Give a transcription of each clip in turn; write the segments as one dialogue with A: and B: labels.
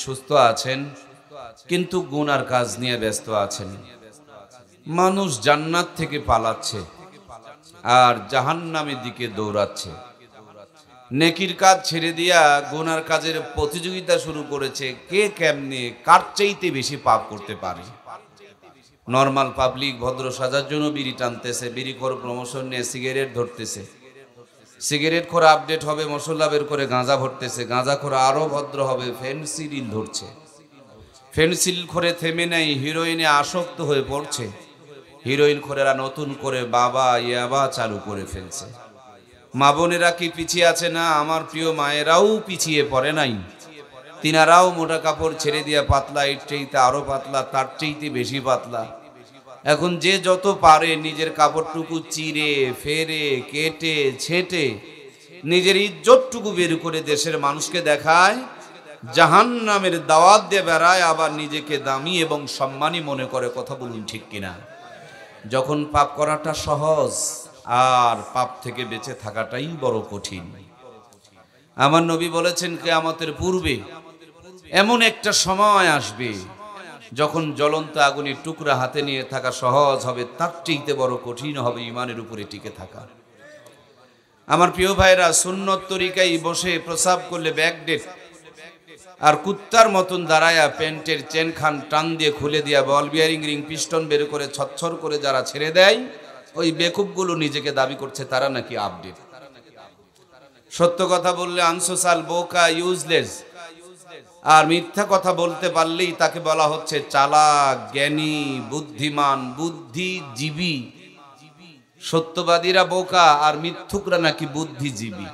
A: সুস্থ আছেন কিন্তু গুনার কাজ নিয়ে ব্যস্ত আছেন। মানুষ জান্নাত থেকে পালাচ্ছে আর জাহান্নামের দিকে দৌড়াচ্ছে। নেকির কাজ ছেড়ে দিয়া গুনার কাজের প্রতিযোগিতা শুরু করেছে, কে কেমনে কার চাইতে বেশি পাপ করতে পারে। নর্মাল পাবলিক ভদ্র সাজার জন্য বিড়ি টানতেছে, বিড়িখোর প্রমোশন নিয়ে সিগারেট ধরতেছে, সিগারেট খোরা আপডেট হবে মশলা বের করে গাঁজা ভরতেছে, গাঁজা খোরা আরো ভদ্র হবে ফেনসিডিল ধরছে, ফেনসিল খোরে থেমে নেই, হিরোইনে আসক্ত হয়ে পড়ছে, হিরোইন খোরেরা নতুন করে বাবা ইয়াবা চালু করে ফেলছে। মা বোনেরা কি পিছিয়ে আছে? না, আমার প্রিয় মায়েরাও পিছিয়ে পড়ে নাই। তিনারাও মোটা কাপড় ছেড়ে দিয়া পাতলা, এর চাইতে আরো পাতলা, তার চাইতে বেশি পাতলা। এখন যে যত পারে নিজের কাপড়টুকু চিরে ফেরে কেটে ছেটে নিজের ইজ্জতটুকু বের করে দেশের মানুষকে দেখায়, জাহান্নামের দাওয়াত দিয়ে বেড়ায়, আবার নিজেকে দামি এবং সম্মানী মনে করে। কথা বলুন ঠিক কিনা? যখন পাপ করাটা সহজ আর পাপ থেকে বেঁচে থাকাটাই বড় কঠিন। আমার নবী বলেছেন কিয়ামতের পূর্বে এমন একটা সময় আসবে যখন জ্বলন্ত আগুনের টুকরা হাতে নিয়ে থাকা সহজ হবে, তার চাইতে বড় কঠিন হবে ইমানের উপরে টিকে থাকা। আমার প্রিয় ভাইরা, সুন্নত তরিকায় বসে প্রসাব করলে ব্যাকডেট আর কুত্তার মতন দাঁড়ায়া প্যান্টের চেন খান টান দিয়ে খুলে দিয়া বল বিয়ারিং রিং পিস্টন বের করে ছচ্ছর করে যারা ছেড়ে দেয়, ওই বেকুবগুলো নিজেকে দাবি করছে তারা নাকি আপডেট। সত্য কথা বললে আনসোশাল, বোকা, ইউজলেস। আর মিথ্যা কথা বলতে পারলেই তাকে বলা হচ্ছে চালাক, জ্ঞানী, বুদ্ধিমান, বুদ্ধিজীবী। সত্যবাদীরা বোকা আর মিথ্যুকরা নাকি বুদ্ধিজীবী।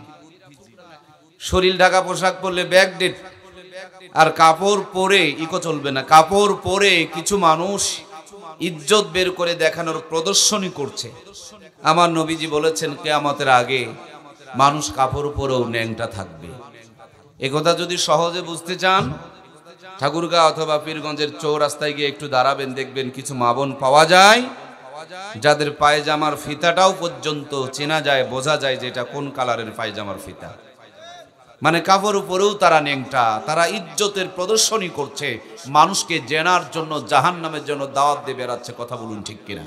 A: শরীর ঢাকা পোশাক পরলে ব্যাকডেট, আর কাপড় পরে ইকো চলবে না, কাপড় পরে কিছু মানুষ ইজ্জত বের করে দেখানোর প্রদর্শনী করছে। আমার নবীজি বলেছেন কিয়ামতের আগে মানুষ কাপড় পরেও ন্যাংটা থাকবে। একথা যদি সহজে বুঝতে চান, ঠাকুরগাঁও অথবা পীরগঞ্জের চৌরাস্তায় গিয়ে একটু দাঁড়াবেন, দেখবেন কিছু মা বোন পাওয়া যায় যাদের পায়জামার ফিতাটাও পর্যন্ত চেনা যায়, বোঝা যায় যে এটা কোন কালারের পায়জামার ফিতা। মানে কাপড় উপরেও তারা ন্যাংটা, তারা ইজ্জতের প্রদর্শনী করছে, মানুষকে জেনার জন্য, জাহান্নামের জন্য দাওয়াত দিয়ে বেড়াচ্ছে। কথা বলুন ঠিক কিনা?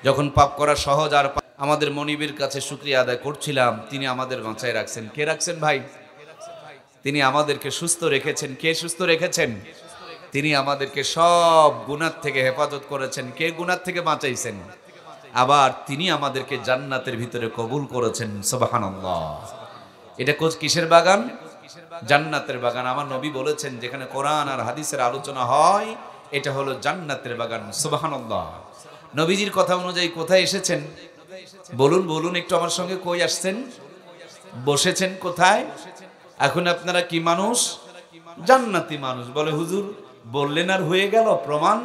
A: যখন পাপ করা সহজ আর আমাদের মনিবের কাছে শুকরিয়া আদায় করছিলাম, তিনি আমাদের বাঁচায় রাখছেন। কে রাখছেন ভাই? তিনি আমাদেরকে সুস্থ রেখেছেন। কে সুস্থ রেখেছেন? তিনি আমাদেরকে সব গুনাহ থেকে হেফাজত করেছেন। কে গুনাহ থেকে বাঁচাইছেন? আবার তিনি আমাদেরকে জান্নাতের ভিতরে কবুল করেছেন। সুবহানাল্লাহ। এটা কিসের বাগান? জান্নাতের বাগান। আমার নবী বলেছেন যেখানে কোরআন আর হাদিসের আলোচনা হয় এটা হলো জান্নাতের বাগান। সুবহানাল্লাহ। নবীজির কথা অনুযায়ী কোথায় এসেছেন? বলুন বলুন একটু আমার সঙ্গে, কই আসছেন? বসেছেন কোথায়? এখন আপনারা কি মানুষ? জান্নাতি মানুষ। বলে হুজুর বললেন আর হয়ে গেল? প্রমাণ?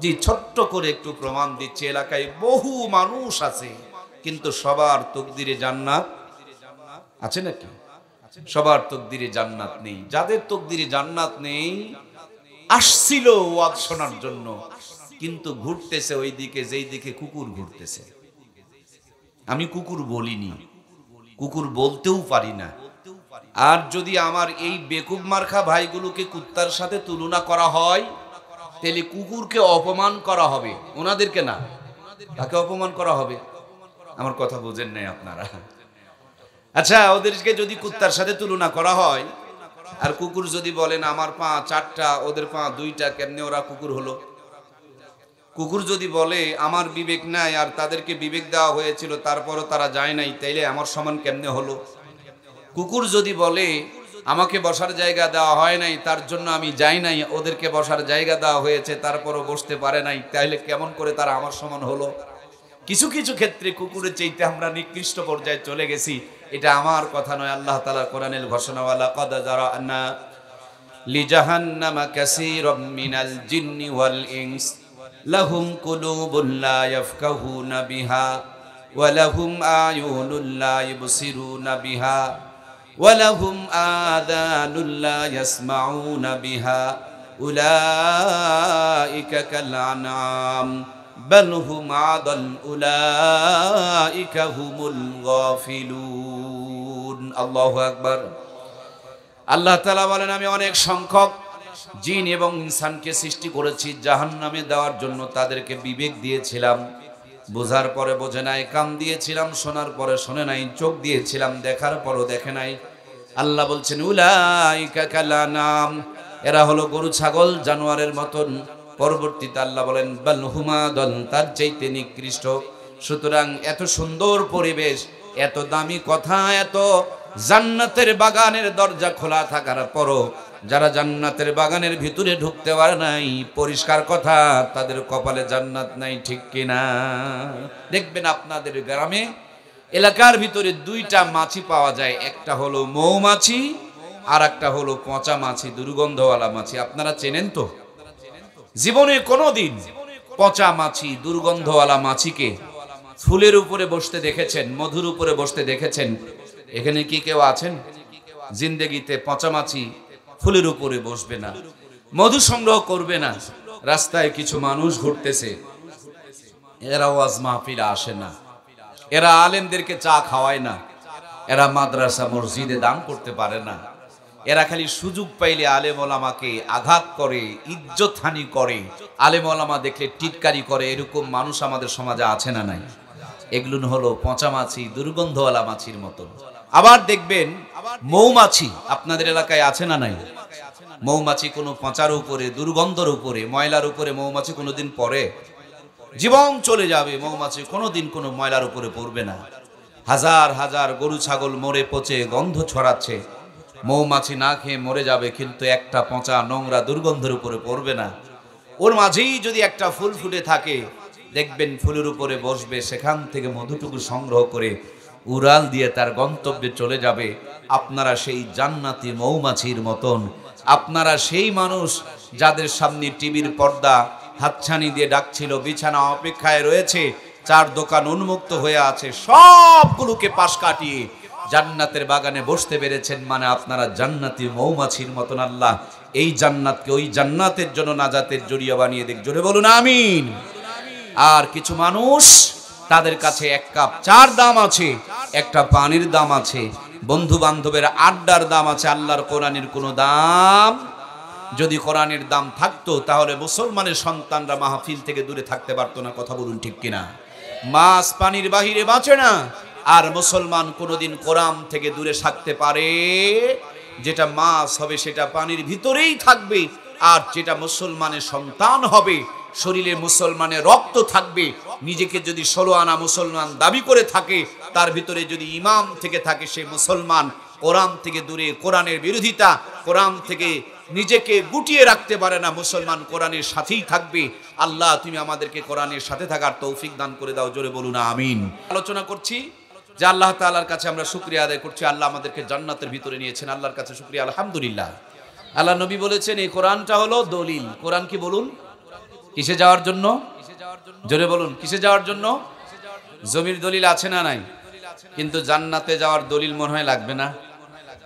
A: জি, ছোট্ট করে একটু প্রমাণ দিচ্ছে। এলাকায় বহু মানুষ আছে কিন্তু সবার তকদিরে জান্নাত আছে নাকি? সবার তকদিরে জান্নাত নেই। যাদের তকদিরে জান্নাত নেই আসছিল ওয়াজ শোনার জন্য, কিন্তু ঘুরতেছে ওই দিকে যেই দিকে কুকুর ঘুরতেছে। আমি কুকুর বলিনি, কুকুর বলতেও পারি না। আর যদি আমার এই বেকুব মার্খা ভাইগুলোকে কুত্তার সাথে তুলনা করা হয় তাহলে কুকুরকে অপমান করা হবে, ওনাদেরকে না। তাকে অপমান করা হবে। আমার কথা বুঝেন নাই আপনারা? আচ্ছা, ওদেরকে যদি কুত্তার সাথে তুলনা করা হয় আর কুকুর যদি বলেন আমার পা 4টা ওদের পা 2টা, কেমনে ওরা কুকুর হলো? কুকুর যদি বলে আমার বিবেক নাই আর তাদেরকে বিবেক দেওয়া হয়েছিল তারপরও তারা যায় নাই, তাইলে আমার সমান কেমনে হলো? কুকুর যদি বলে আমাকে বসার জায়গা দেওয়া হয় নাই তার জন্য আমি যাই নাই, ওদেরকে বসার জায়গা দেওয়া হয়েছে তারপরও বসতে পারে নাই, তাইলে কেমন করে তারা আমার সমান হলো? কিছু কিছু ক্ষেত্রে কুকুরের চাইতে আমরা নিকৃষ্ট পর্যায়ে চলে গেছি। এটা আমার কথা নয়, আল্লাহ তাআলা কোরআনের ঘোষণা, ওয়ালা কাদ জারানা লিজাহান্নামা কাসীরাম মিনাল জিন্নি ওয়াল ইনস লাহুম কুলুবুন লা ইয়াফকাহুনা বিহা ওয়া লাহুম আয়ুনুন লা ইবসিরুনা বিহা ওয়া লাহুম আযানুন লা ইয়াসমাউনা বিহা উলাইকা কাল আনআম বাল হুম আদাল উলাইকা হুমুল গাফিলুন। আল্লাহু আকবার। আল্লাহ তাআলা বলেন আমি অনেক সংখ্যক জিন এবং ইনসানকে সৃষ্টি করেছি জাহান্নামে দেওয়ার জন্য। তাদেরকে বিবেক দিয়েছিলাম, বোঝার পরে বোঝে নাই। কান দিয়েছিলাম, শোনার পরে শোনে নাই। চোখ দিয়েছিলাম, দেখার পরও দেখে নাই। আল্লাহ বলছেন উলাইকা কালানাম, এরা হলো গরু ছাগল জানোয়ারের মতন। পরবর্তীতে আল্লাহ বলেন বাল হুমা দল, তার চাইতে নিকৃষ্ট। সুতরাং এত সুন্দর পরিবেশ, এত দামি কথা, এত জান্নাতের বাগানের দরজা খোলা থাকার পরও যারা জান্নাতের বাগানের ভিতরে ঢুকতে পারে নাই, পরিষ্কার কথা, তাদের কপালে জান্নাত নাই, ঠিক কিনা? দেখবেন আপনাদের গ্রামে এলাকার ভিতরে দুইটা মাছি পাওয়া যায়, একটা হলো মৌমাছি আর একটা হলো পচা মাছি, দুর্গন্ধওয়ালা মাছি। আপনারা চেনেন তো? জীবনে কোনোদিন পচা মাছি, দুর্গন্ধওয়ালা মাছিকে ফুলের উপরে বসতে দেখেছেন, মধুর উপরে বসতে দেখেছেন? এখানে কি কেউ আছেন জিন্দেগিতে পচা মাছি ফুলের উপরে বসবে না, মধু সংগ্রহ করবে না? রাস্তায় কিছু মানুষ ঘুরতেছে, এরা ওয়াজ মাহফিলে আসে না, এরা আলেমদেরকে চা খাওয়ায় না, এরা মাদ্রাসা মসজিদে দান করতে পারে না, এরা খালি সুযোগ পাইলে আলেম ওলামাকে আঘাত করে, ইজ্জতহানি করে, আলেম ওলামা দেখলে টিটকারি করে। এরকম মানুষ আমাদের সমাজে আছে না নাই? এগুলো হলো পচা মাছি, দুর্গন্ধওয়ালা মাছির মতন। আবার দেখবেন মৌমাছি আপনাদের এলাকায় আছে না নাই? মৌমাছি কোনো পচার উপরে, দুর্গন্ধর উপরে, ময়লার উপরে মৌমাছি কোনোদিন পড়ে? জীবন চলে যাবে, মৌমাছি কোনোদিন কোনো ময়লার উপরে পড়বে না। হাজার হাজার গরু ছাগল মরে পচে গন্ধ ছড়াচ্ছে, মৌমাছি না খেয়ে মরে যাবে, কিন্তু একটা পচা নোংরা দুর্গন্ধের উপরে পড়বে না। ওর মাঝেই যদি একটা ফুল ফুটে থাকে, দেখবেন ফুলের উপরে বসবে, সেখান থেকে মধুটুকু সংগ্রহ করে উড়াল দিয়ে তার গন্তব্যে চলে যাবে। আপনারা সেই জান্নাতি মৌমাছির মতন, আপনারা সেই মানুষ যাদের সামনে টিভির পর্দা হাতছানি দিয়ে ডাকছিল, বিছানা অপেক্ষায় রয়েছে, চার দোকান উন্মুক্ত হয়ে আছে, সবগুলোকে পাশ কাটিয়ে জান্নাতের বাগানে বসতে পেরেছেন। মানে আপনারা জান্নাতি মৌমাছির মতন। আল্লাহ এই জান্নাতকে ওই জান্নাতের জন্য নাজাতের জড়িয়া বানিয়ে দেখ, জোরে বলুন আমিন। আর কিছু মানুষ, তাদের কাছে এক কাপ চার দাম আছে, একটা পানির দাম আছে, বন্ধু বান্ধবের আড্ডার দাম আছে, আল্লাহর কোরআনের কোনো দাম? যদি কোরআনের দাম থাকতো তাহলে মুসলমানের সন্তানরা মাহফিল থেকে দূরে থাকতে পারতো না। কথা বলুন ঠিক কিনা? মাছ পানির বাহিরে বাঁচে না, আর মুসলমান কোনোদিন কোরআন থেকে দূরে থাকতে পারে? যেটা মাছ হবে সেটা পানির ভিতরেই থাকবে, আর যেটা মুসলমানের সন্তান হবে, শরীরে মুসলমানের রক্ত থাকবে, নিজেকে যদি 16 আনা মুসলমান দাবি করে থাকে, তার ভিতরে যদি ইমাম থেকে থাকে, সে মুসলমান। কোরআন থেকে দূরে, কোরআনের বিরোধিতা, কোরআন থেকে নিজেকে গুটিয়ে রাখতে পারে না মুসলমান, কোরআনের সাথেই থাকবে। আল্লাহ তুমি আমাদেরকে কোরআনের সাথে থাকার তৌফিক দান করে দাও, জোরে বলুন আমিন। আলোচনা করছি যে আল্লাহ তাআলার কাছে আমরা শুকরিয়া আদায় করছি, আল্লাহ আমাদেরকে জান্নাতের ভিতরে নিয়েছেন, আল্লাহর কাছে শুকরিয়া আলহামদুলিল্লাহ। আল্লাহ নবী বলেছেন এই কোরআনটা হলো দলিল। কোরআন কি বলুন? কিসে যাওয়ার জন্য? জোরে বলুন, কিসে যাওয়ার জন্য? জমির দলিল আছে না নাই? কিন্তু জান্নাতে যাওয়ার দলিল মনে হয় লাগবে না?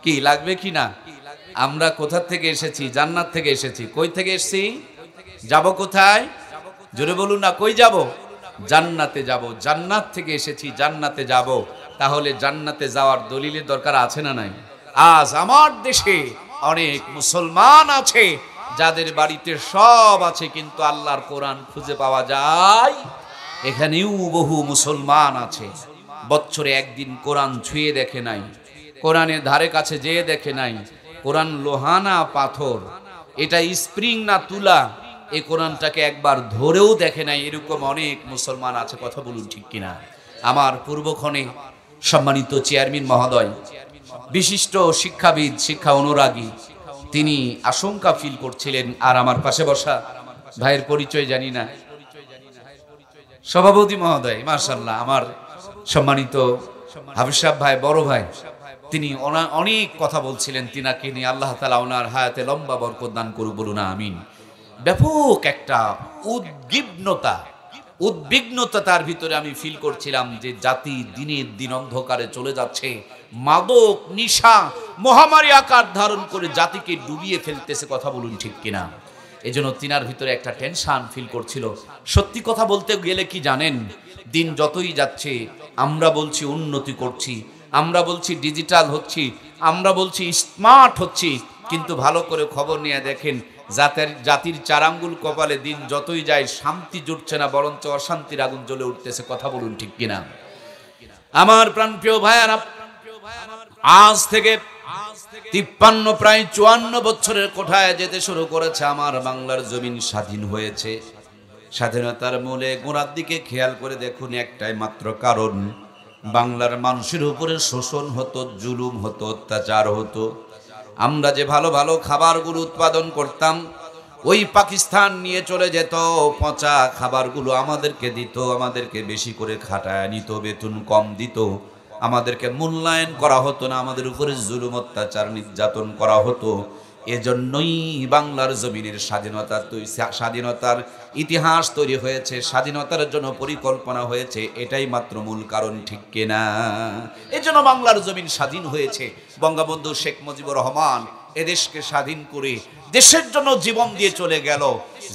A: কি লাগবে কি না? আমরা কোথা থেকে এসেছি? জান্নাত থেকে এসেছি। কই থেকে এসেছি? যাব কোথায়? জোরে বলুন না, কই যাব? জান্নাতে যাব। জান্নাত থেকে এসেছি, জান্নাতে যাব। তাহলে জান্নাতে যাওয়ার দলিলের দরকার আছে না নাই? আজ আমার দেশে অনেক মুসলমান আছে যাদের বাড়িতে সব আছে, কিন্তু আল্লাহর কোরআন খুঁজে পাওয়া যায়। এখানেও বহু মুসলমান আছে বছরে একদিন কোরআন ছুঁয়ে দেখে নাই, কোরআনের ধারে কাছে যেয়ে দেখে নাই। কোরআন লোহানা পাথর, এটা স্প্রিং না তুলা, এই কোরআনটাকে একবার ধরেও দেখে নাই। এরকম অনেক মুসলমান আছে। কথা বলুন ঠিক কিনা? আমার পূর্বক্ষণে সম্মানিত চেয়ারম্যান মহোদয়, বিশিষ্ট শিক্ষাবিদ, শিক্ষা অনুরাগী, তিনি আশঙ্কা ফিল করছিলেন। আর আমার পাশে বসা ভাইয়ের পরিচয় জানি না, সভাপতি মহোদয়, মাশাআল্লাহ, আমার সম্মানিত হাফিজ সাহেব ভাই, বড় ভাই, তিনি অনেক কথা বলছিলেন। তিনাকে নিয়ে আল্লাহ তাআলা ওনার হায়াতে লম্বা বরকত দান করুক, বলুন আমিন। ব্যাপক একটা উদ্বিগ্নতা তার ভিতরে আমি ফিল করছিলাম যে জাতি দিনের দিন অন্ধকারে চলে যাচ্ছে, মাদক নিশা মহামারী আকার ধারণ করে জাতিকে ডুবিয়ে ফেলতেছে। কথা বলুন ঠিক কিনা? এজন্য তিনার ভিতরে একটা টেনশন ফিল করছিল। সত্যি কথা বলতে গেলে কি জানেন, দিন যতই যাচ্ছে আমরা বলছি উন্নতি করছি, আমরা বলছি ডিজিটাল হচ্ছি, আমরা বলছি স্মার্ট হচ্ছি, কিন্তু ভালো করে খবর নিয়ে দেখেন জাতির চারাঙ্গুল কপালে দিন যতই যায় শান্তি জুটছে না, বরঞ্চ অশান্তির আগুন জ্বলে উঠতেছে। কথা বলুন ঠিক কিনা? আমার প্রাণপ্রিয় ভাইয়ারা, আজ থেকে 53 প্রায় 54 বছরের কোঠায় যেতে শুরু করেছে আমার বাংলার জমিন স্বাধীন হয়েছে। স্বাধীনতার মূলে গোড়ার দিকে খেয়াল করে দেখুন, একটাই মাত্র কারণ, বাংলার মানুষের উপরে শোষণ হতো, জুলুম হতো, অত্যাচার হতো। আমরা যে ভালো ভালো খাবারগুলো উৎপাদন করতাম, ওই পাকিস্তান নিয়ে চলে যেত, পচা খাবারগুলো আমাদেরকে দিত, আমাদেরকে বেশি করে খাটায় নিত, বেতন কম দিত, আমাদেরকে মূল্যায়ন করা হতো না, আমাদের উপরে জুলুম অত্যাচার নির্যাতন করা হতো। এজন্যই বাংলার জমিনের স্বাধীনতার ইতিহাস তৈরি হয়েছে, স্বাধীনতার জন্য পরিকল্পনা হয়েছে, এটাই মাত্র মূল কারণ, ঠিক কিনা? এজন্য বাংলার জমিন স্বাধীন হয়েছে। বঙ্গবন্ধু শেখ মুজিবুর রহমান এদেশকে স্বাধীন করে দেশের জন্য জীবন দিয়ে চলে গেল।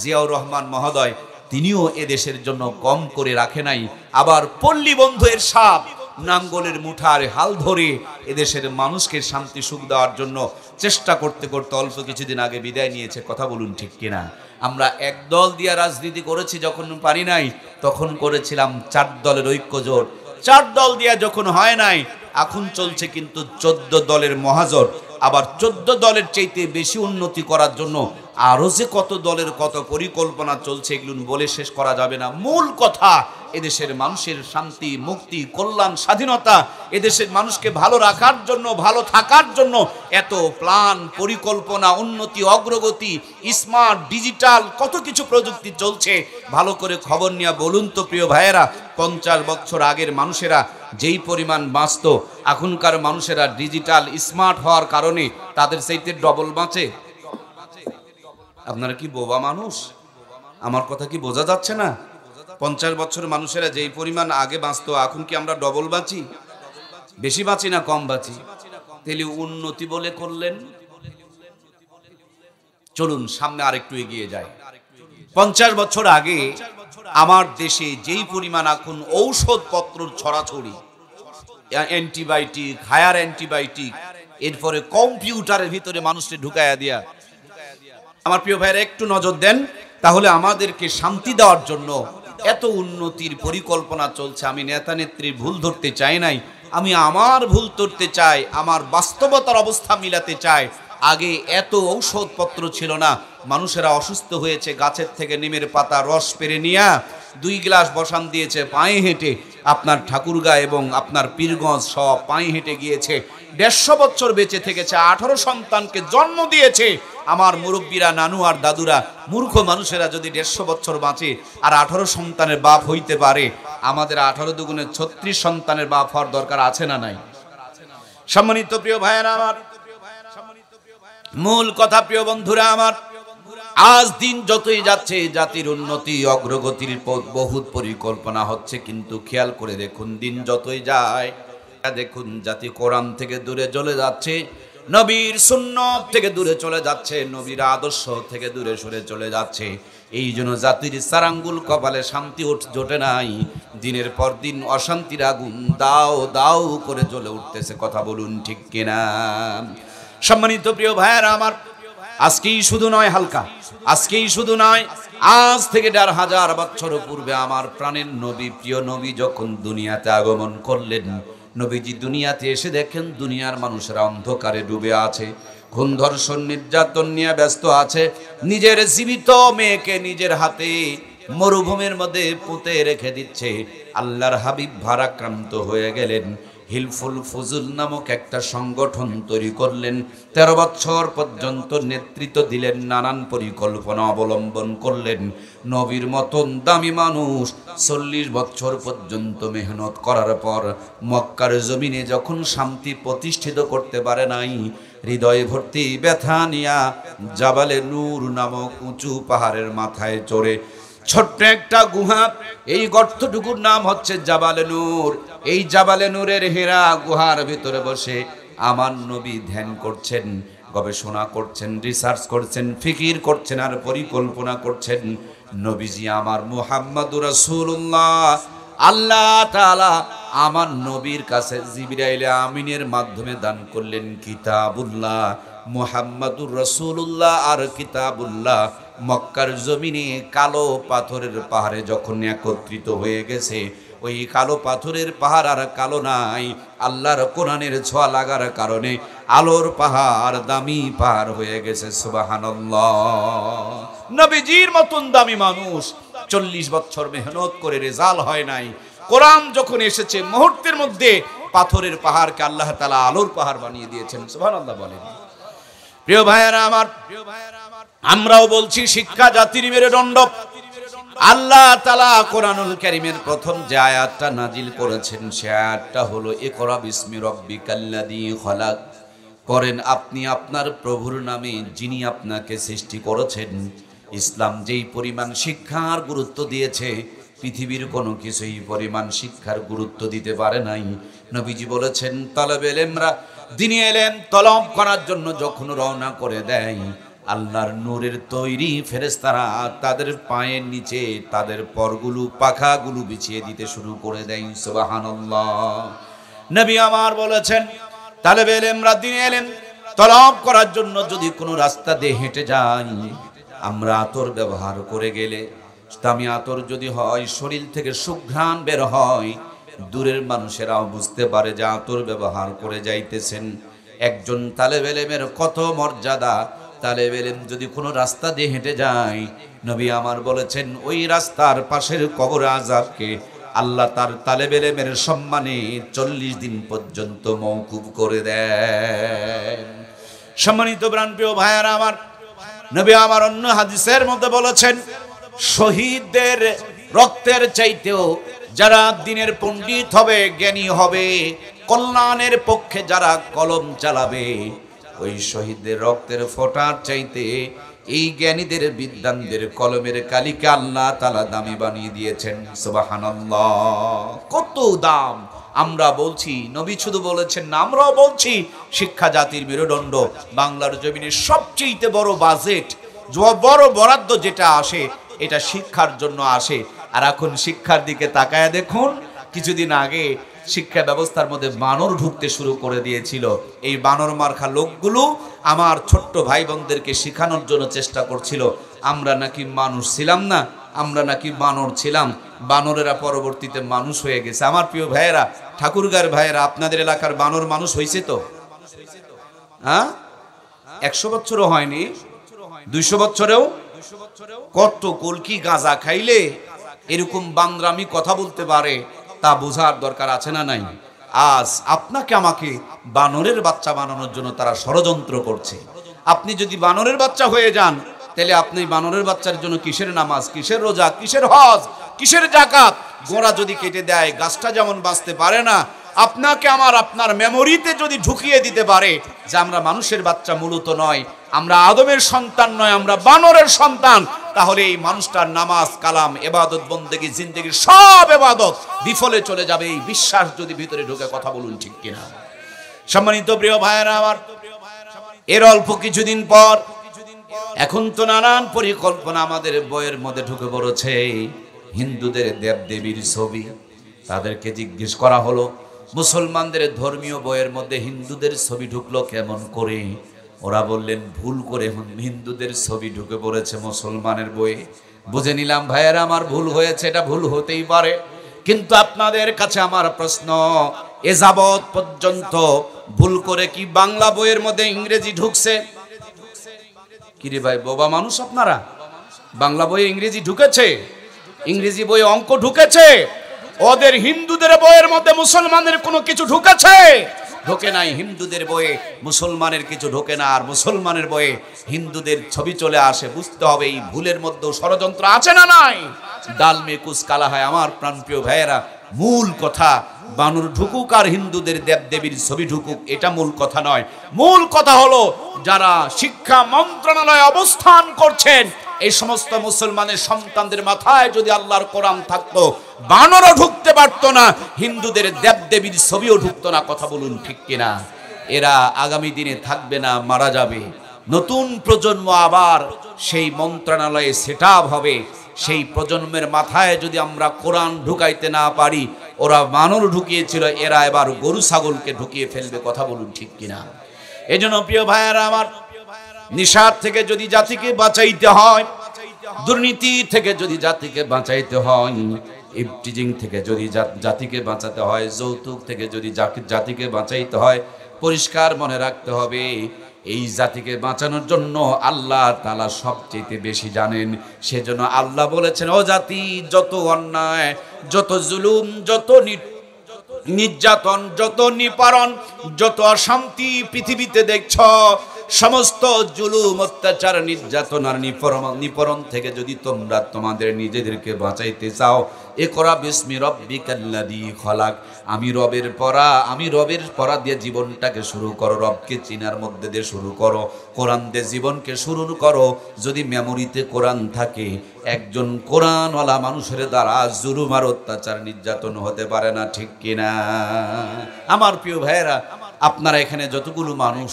A: জিয়াউর রহমান মহোদয় তিনিও এদেশের জন্য কম করে রাখে নাই। আবার পল্লী বন্ধু এরশাদ নাঙ্গলের মুঠার হাল ধরে এদেশের মানুষকে শান্তি সুখ দেওয়ার জন্য চেষ্টা করতে করতে অল্প কিছুদিন আগে বিদায় নিয়েছে। কথা বলুন ঠিক কিনা? আমরা এক দল দিয়ে রাজনীতি করেছি, যখন পারি নাই তখন করেছিলাম 4 দলের ঐক্য জোট। 4 দল দিয়ে যখন হয় নাই, এখন চলছে কিন্তু 14 দলের মহাজোট। আবার 14 দলের চাইতে বেশি উন্নতি করার জন্য আরো যে কত দলের কত পরিকল্পনা চলছে, এগুলো বলে শেষ করা যাবে না। মূল কথা, এদেশের মানুষের শান্তি, মুক্তি, কল্যাণ, স্বাধীনতা, এদেশের মানুষকে ভালো রাখার জন্য, ভালো থাকার জন্য এত প্ল্যান, পরিকল্পনা, উন্নতি, অগ্রগতি, স্মার্ট, ডিজিটাল, কত কিছু প্রযুক্তি চলছে। ভালো করে খবর নিয়ে বলুন তো প্রিয় ভাইয়েরা, 50 বছর আগের মানুষেরা যেই পরিমাণ বাঁচত, এখনকার মানুষেরা ডিজিটাল স্মার্ট হওয়ার কারণে তাদের চাইতে ডবল বাঁচে। আপনারা কি বোবা মানুষ? আমার কথা কি বোঝা যাচ্ছে না? 50 বছর মানুষেরা যেই পরিমাণ আগে বাঁচত, এখন কি আমরা ডবল বাঁচি? বেশি বাঁচি না কম বাঁচি? তাহলে উন্নতি বলে করলেন। চলুন সামনে আরেকটু এগিয়ে যায়। 50 বছর আগে আমার দেশে যেই পরিমাণ এখন ঔষধপত্র ছড়াছড়ি, অ্যান্টিবায়োটিক, হায়ার অ্যান্টিবায়োটিক, এরপরে কম্পিউটারের ভিতরে মানুষকে ঢুকাইয়া দিয়া। আমার প্রিয় ভাইরা একটু নজর দেন, তাহলে আমাদেরকে শান্তি দেওয়ার জন্য এত উন্নতির পরিকল্পনা চলছে। আমি নেতা নেত্রীর ভুল ধরতে চাই নাই, আমি আমার ভুল ধরতে চাই, আমার বাস্তবতার অবস্থা মিলাতে চাই। আগে এত ঔষধপত্র ছিল না, মানুষেরা অসুস্থ হয়েছে, গাছের থেকে নিমের পাতা রস পেরে নিয়ে 2 গ্লাস বসান দিয়েছে পায়ে হেঁটে। আপনার ঠাকুরগাঁ এবং আপনার পীরগঞ্জ সব পায়ে হেঁটে গিয়েছে। 150 বছর বেঁচে থেকেছে, 18 সন্তানকে জন্ম দিয়েছে। আমার মুরব্বীরা, নানু আর দাদুরা, মূর্খ মানুষেরা যদি 150 বছর বাঁচে আর 18 সন্তানের বাপ হইতে পারে, আমাদের 18 দুগুণে 36 সন্তানের বাপ হওয়ার দরকার আছে না নাই? সম্মানিত প্রিয় ভাইয়েরা আমার, মূল কথা প্রিয় বন্ধুরা আমার, আজ দিন যতই যাচ্ছে জাতির উন্নতি অগ্রগতির পথ বহুত পরিকল্পনা হচ্ছে, কিন্তু খেয়াল করে দেখুন দিন যতই যায় দেখুন জাতি কোরআন থেকে দূরে চলে যাচ্ছে, নবীর সুন্নত থেকে দূরে চলে যাচ্ছে, নবীর আদর্শ থেকে দূরে সরে চলে যাচ্ছে। এই জন্য জাতির সারাঙ্গুল কপালে শান্তি জোটে নাই, দিনের পর দিন অশান্তির আগুন দাও দাও করে জ্বলে উঠতেছে। কথা বলুন ঠিক কিনা? সম্মানিত প্রিয় ভাইয়েরা আমার, আজকেই শুধু নয় হালকা, আজকেই শুধু নয়, আজ থেকে 1500 বছর পূর্বে আমার প্রাণের নবী, প্রিয় নবী যখন দুনিয়াতে আগমন করলেন, নবীজি দুনিয়াতে এসে দেখেন দুনিয়ার মানুষেরা অন্ধকারে ডুবে আছে, খুন ধর্ষণ নির্যাতন নিয়ে ব্যস্ত আছে, নিজের জীবিত মেয়েকে নিজের হাতে মরুভূমির মধ্যে পুঁতে রেখে দিচ্ছে। আল্লাহর হাবিব ভারাক্রান্ত হয়ে গেলেন, হিলফুল ফুজুল নামক একটা সংগঠন তৈরি করলেন। 13 বছর পর্যন্ত নেতৃত্ব দিলেন, নানান পরিকল্পনা অবলম্বন করলেন। নবীর মতন দামি মানুষ 40 বছর পর্যন্ত মেহনত করার পর মক্কার জমিনে যখন শান্তি প্রতিষ্ঠিত করতে পারে নাই, হৃদয় ভর্তি ব্যথা নিয়া জাবালে নূর নামক উঁচু পাহাড়ের মাথায় চড়ে ছোট্ট একটা গুহা, এই গর্তটুকুর নাম হচ্ছে জাবালে নূর। এই জাবালে নূরের হেরা গুহার ভিতরে বসে আমার নবী ধ্যান করছেন, গবেষণা করছেন, রিসার্চ করছেন, ফিকির করছেন আর পরিকল্পনা করছেন। নবীজি আমার মুহাম্মদুর রাসূলুল্লাহ, আল্লাহ তাআলা আমার নবীর কাছে জিবরাইল আমিনের মাধ্যমে দান করলেন কিতাবুল্লাহ। মুহাম্মাদুর রাসূলুল্লাহ আর কিতাবুল্লাহ মক্কার জমিনে কালো পাথরের পাহাড়ে যখন একত্রিত হয়ে গেছে, ওই কালো পাথরের পাহাড় আর কালো নাই, আল্লাহর কোরআনের ছোঁয়া লাগার কারণে আলোর পাহাড়, দামি পাহাড় হয়ে গেছে। সুবহানাল্লাহ। নবীজির মতন দামি মানুষ 40 বছর মেহনত করে রেজাল্ট হয় নাই, কোরআন যখন এসেছে মুহূর্তের মধ্যে পাথরের পাহাড়কে আল্লাহ তাআলা আলোর পাহাড় বানিয়ে দিয়েছেন। সুবহানাল্লাহ বলেন। প্রিয় ভাইয়েরা আমার, আমরাও বলছি শিক্ষা জাতির মেরুদণ্ড। আল্লাহ তাআলা কোরআনুল কারীমের প্রথম যে আয়াতটা নাজিল করেছেন সে আয়াতটা হলো ইকরা বিসমি রাব্বিকাল্লাযী খলাক। পড়েন আপনি আপনার প্রভুর নামে যিনি আপনাকে সৃষ্টি করেছেন। ইসলাম যেই পরিমাণ শিক্ষার গুরুত্ব দিয়েছে পৃথিবীর কোনো কিছুই পরিমাণ শিক্ষার গুরুত্ব দিতে পারে নাই। নবীজি বলেছেন তালেবে ইলমরা দ্বীনি ইলম তলব করার জন্য যখন রওনা করে দেয়, আল্লাহর নূরের তৈরি ফেরেশতারা তাদের পায়ের নিচে তাদের পরগুলো পাখাগুলো বিছিয়ে দিতে শুরু করে দেয়। সুবহানাল্লাহ। নবী আমার বলেছেন তালেবে ইলমরা দ্বীনি ইলম তলব করার জন্য যদি কোনো রাস্তা দিয়ে হেঁটে যাই, আমরা আতর ব্যবহার করে গেলে, দামি আতর যদি হয়, শরীর থেকে সুঘ্রাণ বের হয়, দূরের মানুষেরাও বুঝতে পারে যে আতর ব্যবহার করে যাইতেছেন। একজন তালেবে ইলমের কত মর্যাদা। তালেবে ইলম যদি কোনো রাস্তা দিয়ে হেঁটে যায়, নবী আমার বলেছেন ওই রাস্তার পাশের কবর আযাবকে আল্লাহ তার তালেবে ইলমের সম্মানে 40 দিন পর্যন্ত মওকুফ করে দেন। সম্মানিত প্রাণপ্রিয় ভাইয়েরা আমার, নবী আমার অন্য হাদিসের মধ্যে বলেছেন শহীদদের রক্তের চাইতেও যারা দিনের পণ্ডিত হবে, জ্ঞানী হবে, কল্যাণের পক্ষে যারা কলম চালাবে, ওই শহীদদের রক্তের ফোঁটার চাইতে এই জ্ঞানীদের বিদ্বানদের কলমের কালিকে আল্লাহ তাআলা দামি বানিয়ে দিয়েছেন। সুবহানাল্লাহ। কত দাম! আমরা বলছি, নবী শুধু বলেছেন না, আমরাও বলছি শিক্ষা জাতির মেরুদণ্ড। বাংলার জমিনে সবচেয়ে বড় বাজেট, বড় বরাদ্দ যেটা আসে এটা শিক্ষার জন্য আসে। আর এখন শিক্ষার দিকে তাকায় দেখুন, কিছুদিন আগে শিক্ষা ব্যবস্থার মধ্যে বানর ঢুকতে শুরু করে দিয়েছিল। এই বানর মার্কা লোকগুলো আমার ছোট্ট ভাই বোনদেরকে শেখানোর জন্য চেষ্টা করছিল আমরা নাকি মানুষ ছিলাম না, আমরা নাকি বানর ছিলাম। বানরেরা পরবর্তীতে মানুষ হয়ে গেছে। আমার প্রিয় ভাইয়েরা, ঠাকুরগাঁর ভাইয়েরা, আপনাদের এলাকার বানর মানুষ হয়েছে তো? হ্যাঁ, 100 বছরও হয়নি, 200 বছরেও। কত কলকি গাঁজা খাইলে এরকম বান্দরামি কথা বলতে পারে তা বোঝার দরকার আছে না নাই? আজ আপনাকে আমাকে বানরের বাচ্চা বানানোর জন্য তারা ষড়যন্ত্র করছে। আপনি যদি বানরের বাচ্চা হয়ে যান, তাহলে আপনি বানরের বাচ্চার জন্য কিসের নামাজ, কিসের রোজা, কিসের হজ, কিসের যাকাত? গোড়া যদি কেটে দেয়, গাছটা যেমন বাঁচতে পারে না, আপনাকে আমার আপনার মেমোরিতে যদি ঢুকিয়ে দিতে পারে যে আমরা মানুষের বাচ্চা মূলত নয়, আমরা আদমের সন্তান নয়, আমরা বানরের সন্তান, তাহলে এই মানুষটার নামাজ, কালাম, ইবাদত, বন্দেগী, জিন্দেগীর সব ইবাদত বিফলে চলে যাবে। এই বিশ্বাস যদি ভিতরে ঢুকে, কথা বলুন ঠিক কিনা? সম্মানিত প্রিয় ভাইয়েরা আমার, এর অল্প কিছুদিন পর, এখন তো নানান পরিকল্পনা আমাদের বইয়ের মধ্যে ঢুকে পড়েছে। হিন্দুদের দেবদেবীর ছবি, তাদেরকে জিজ্ঞেস করা হলো মুসলমানদের ধর্মীয় বইয়ের মধ্যে হিন্দুদের ছবি ঢুকলো কেমন করে? ওরা বললেন ভুল করে হিন্দুদের ছবি ঢুকে পড়েছে মুসলমানের বইয়ে। বুঝে নিলাম ভাইয়েরা আমার, ভুল হয়েছে, এটা ভুল হতেই পারে। কিন্তু আপনাদের কাছে আমার প্রশ্ন, এ যাবৎ পর্যন্ত ভুল করে কি বাংলা বইয়ের মধ্যে ইংরেজি ঢুকছে? কিরে ভাই, বোবা মানুষ আপনারা? বাংলা বইয়ে ইংরেজি ঢুকেছে, ইংরেজি বইয়ে অঙ্ক ঢুকেছে। ওদের হিন্দুদের বইয়ের মধ্যে মুসলমানের কোনো কিছু ঢুকেছে? ঢোকে নাই। হিন্দুদের বইয়ে মুসলমানের কিছু ঢোকে না, আর মুসলমানের বইয়ে হিন্দুদের ছবি চলে আসে। বুঝতে হবে এই ভুলের মধ্যেও ষড়যন্ত্র আছে না নাই? ডাল মে কুছ কালা হয়। আমার প্রাণপ্রিয় ভাইয়েরা, মূল কথা বানর ঢুকুক আর হিন্দুদের দেবদেবীর ছবি ঢুকুক, এটা মূল কথা নয়। মূল কথা হলো যারা শিক্ষা মন্ত্রণালয়ে অবস্থান করছেন, এই সমস্ত মুসলমানের সন্তানদের মাথায় যদি আল্লাহর কোরআন থাকতো, বানরও ঢুকতে পারতো না, হিন্দুদের দেবদেবীর ছবিও ঢুকতো না। কথা বলুন ঠিক কিনা? এরা আগামী দিনে থাকবে না, মারা যাবে। নতুন প্রজন্ম আবার সেই মন্ত্রণালয়ে সেট আপ হবে। সেই প্রজন্মের মাথায় যদি আমরা কোরআন ঢুকাইতে না পারি, ওরা বানর ঢুকিয়েছিল, এরা এবার গরু ছাগলকে ঢুকিয়ে ফেলবে। কথা বলুন ঠিক কিনা? এজন্য প্রিয় ভাইয়েরা আমার, নিশার থেকে যদি জাতিকে বাঁচাইতে হয়, দুর্নীতি থেকে যদি জাতিকে বাঁচাইতে হয়, ইফটিজিং থেকে যদি জাতিকে বাঁচাতে হয়, যৌতুক থেকে যদি জাতিকে বাঁচাইতে হয়, পরিষ্কার মনে রাখতে হবে এই জাতিকে বাঁচানোর জন্য আল্লাহ তাআলা সবচেয়ে বেশি জানেন। সেজন্য আল্লাহ বলেছেন, ও জাতি, যত অন্যায়, যত জুলুম, যত নির্যাতন, যত নিপীড়ন, যত অশান্তি পৃথিবীতে দেখছ, সমস্ত জুলুম, অত্যাচার, নির্যাতন আর নিপীড়ন থেকে যদি তোমরা তোমাদের নিজেদেরকে বাঁচাইতে চাও, ইকরা বিসমি রাব্বিকাল্লাযী খলাক, আমি রবের পড়া দিয়ে জীবনটাকে শুরু করো, রবকে চিনার মধ্যে দিয়ে শুরু করো, কোরআন দিয়ে জীবনকে শুরু করো। যদি মেমোরিতে কোরআন থাকে, একজন কোরআনওয়ালা মানুষের দ্বারা জুলুম আর অত্যাচার নির্যাতন হতে পারে না, ঠিক কিনা? আমার প্রিয় ভাইয়েরা, আপনারা এখানে যতগুলো মানুষ,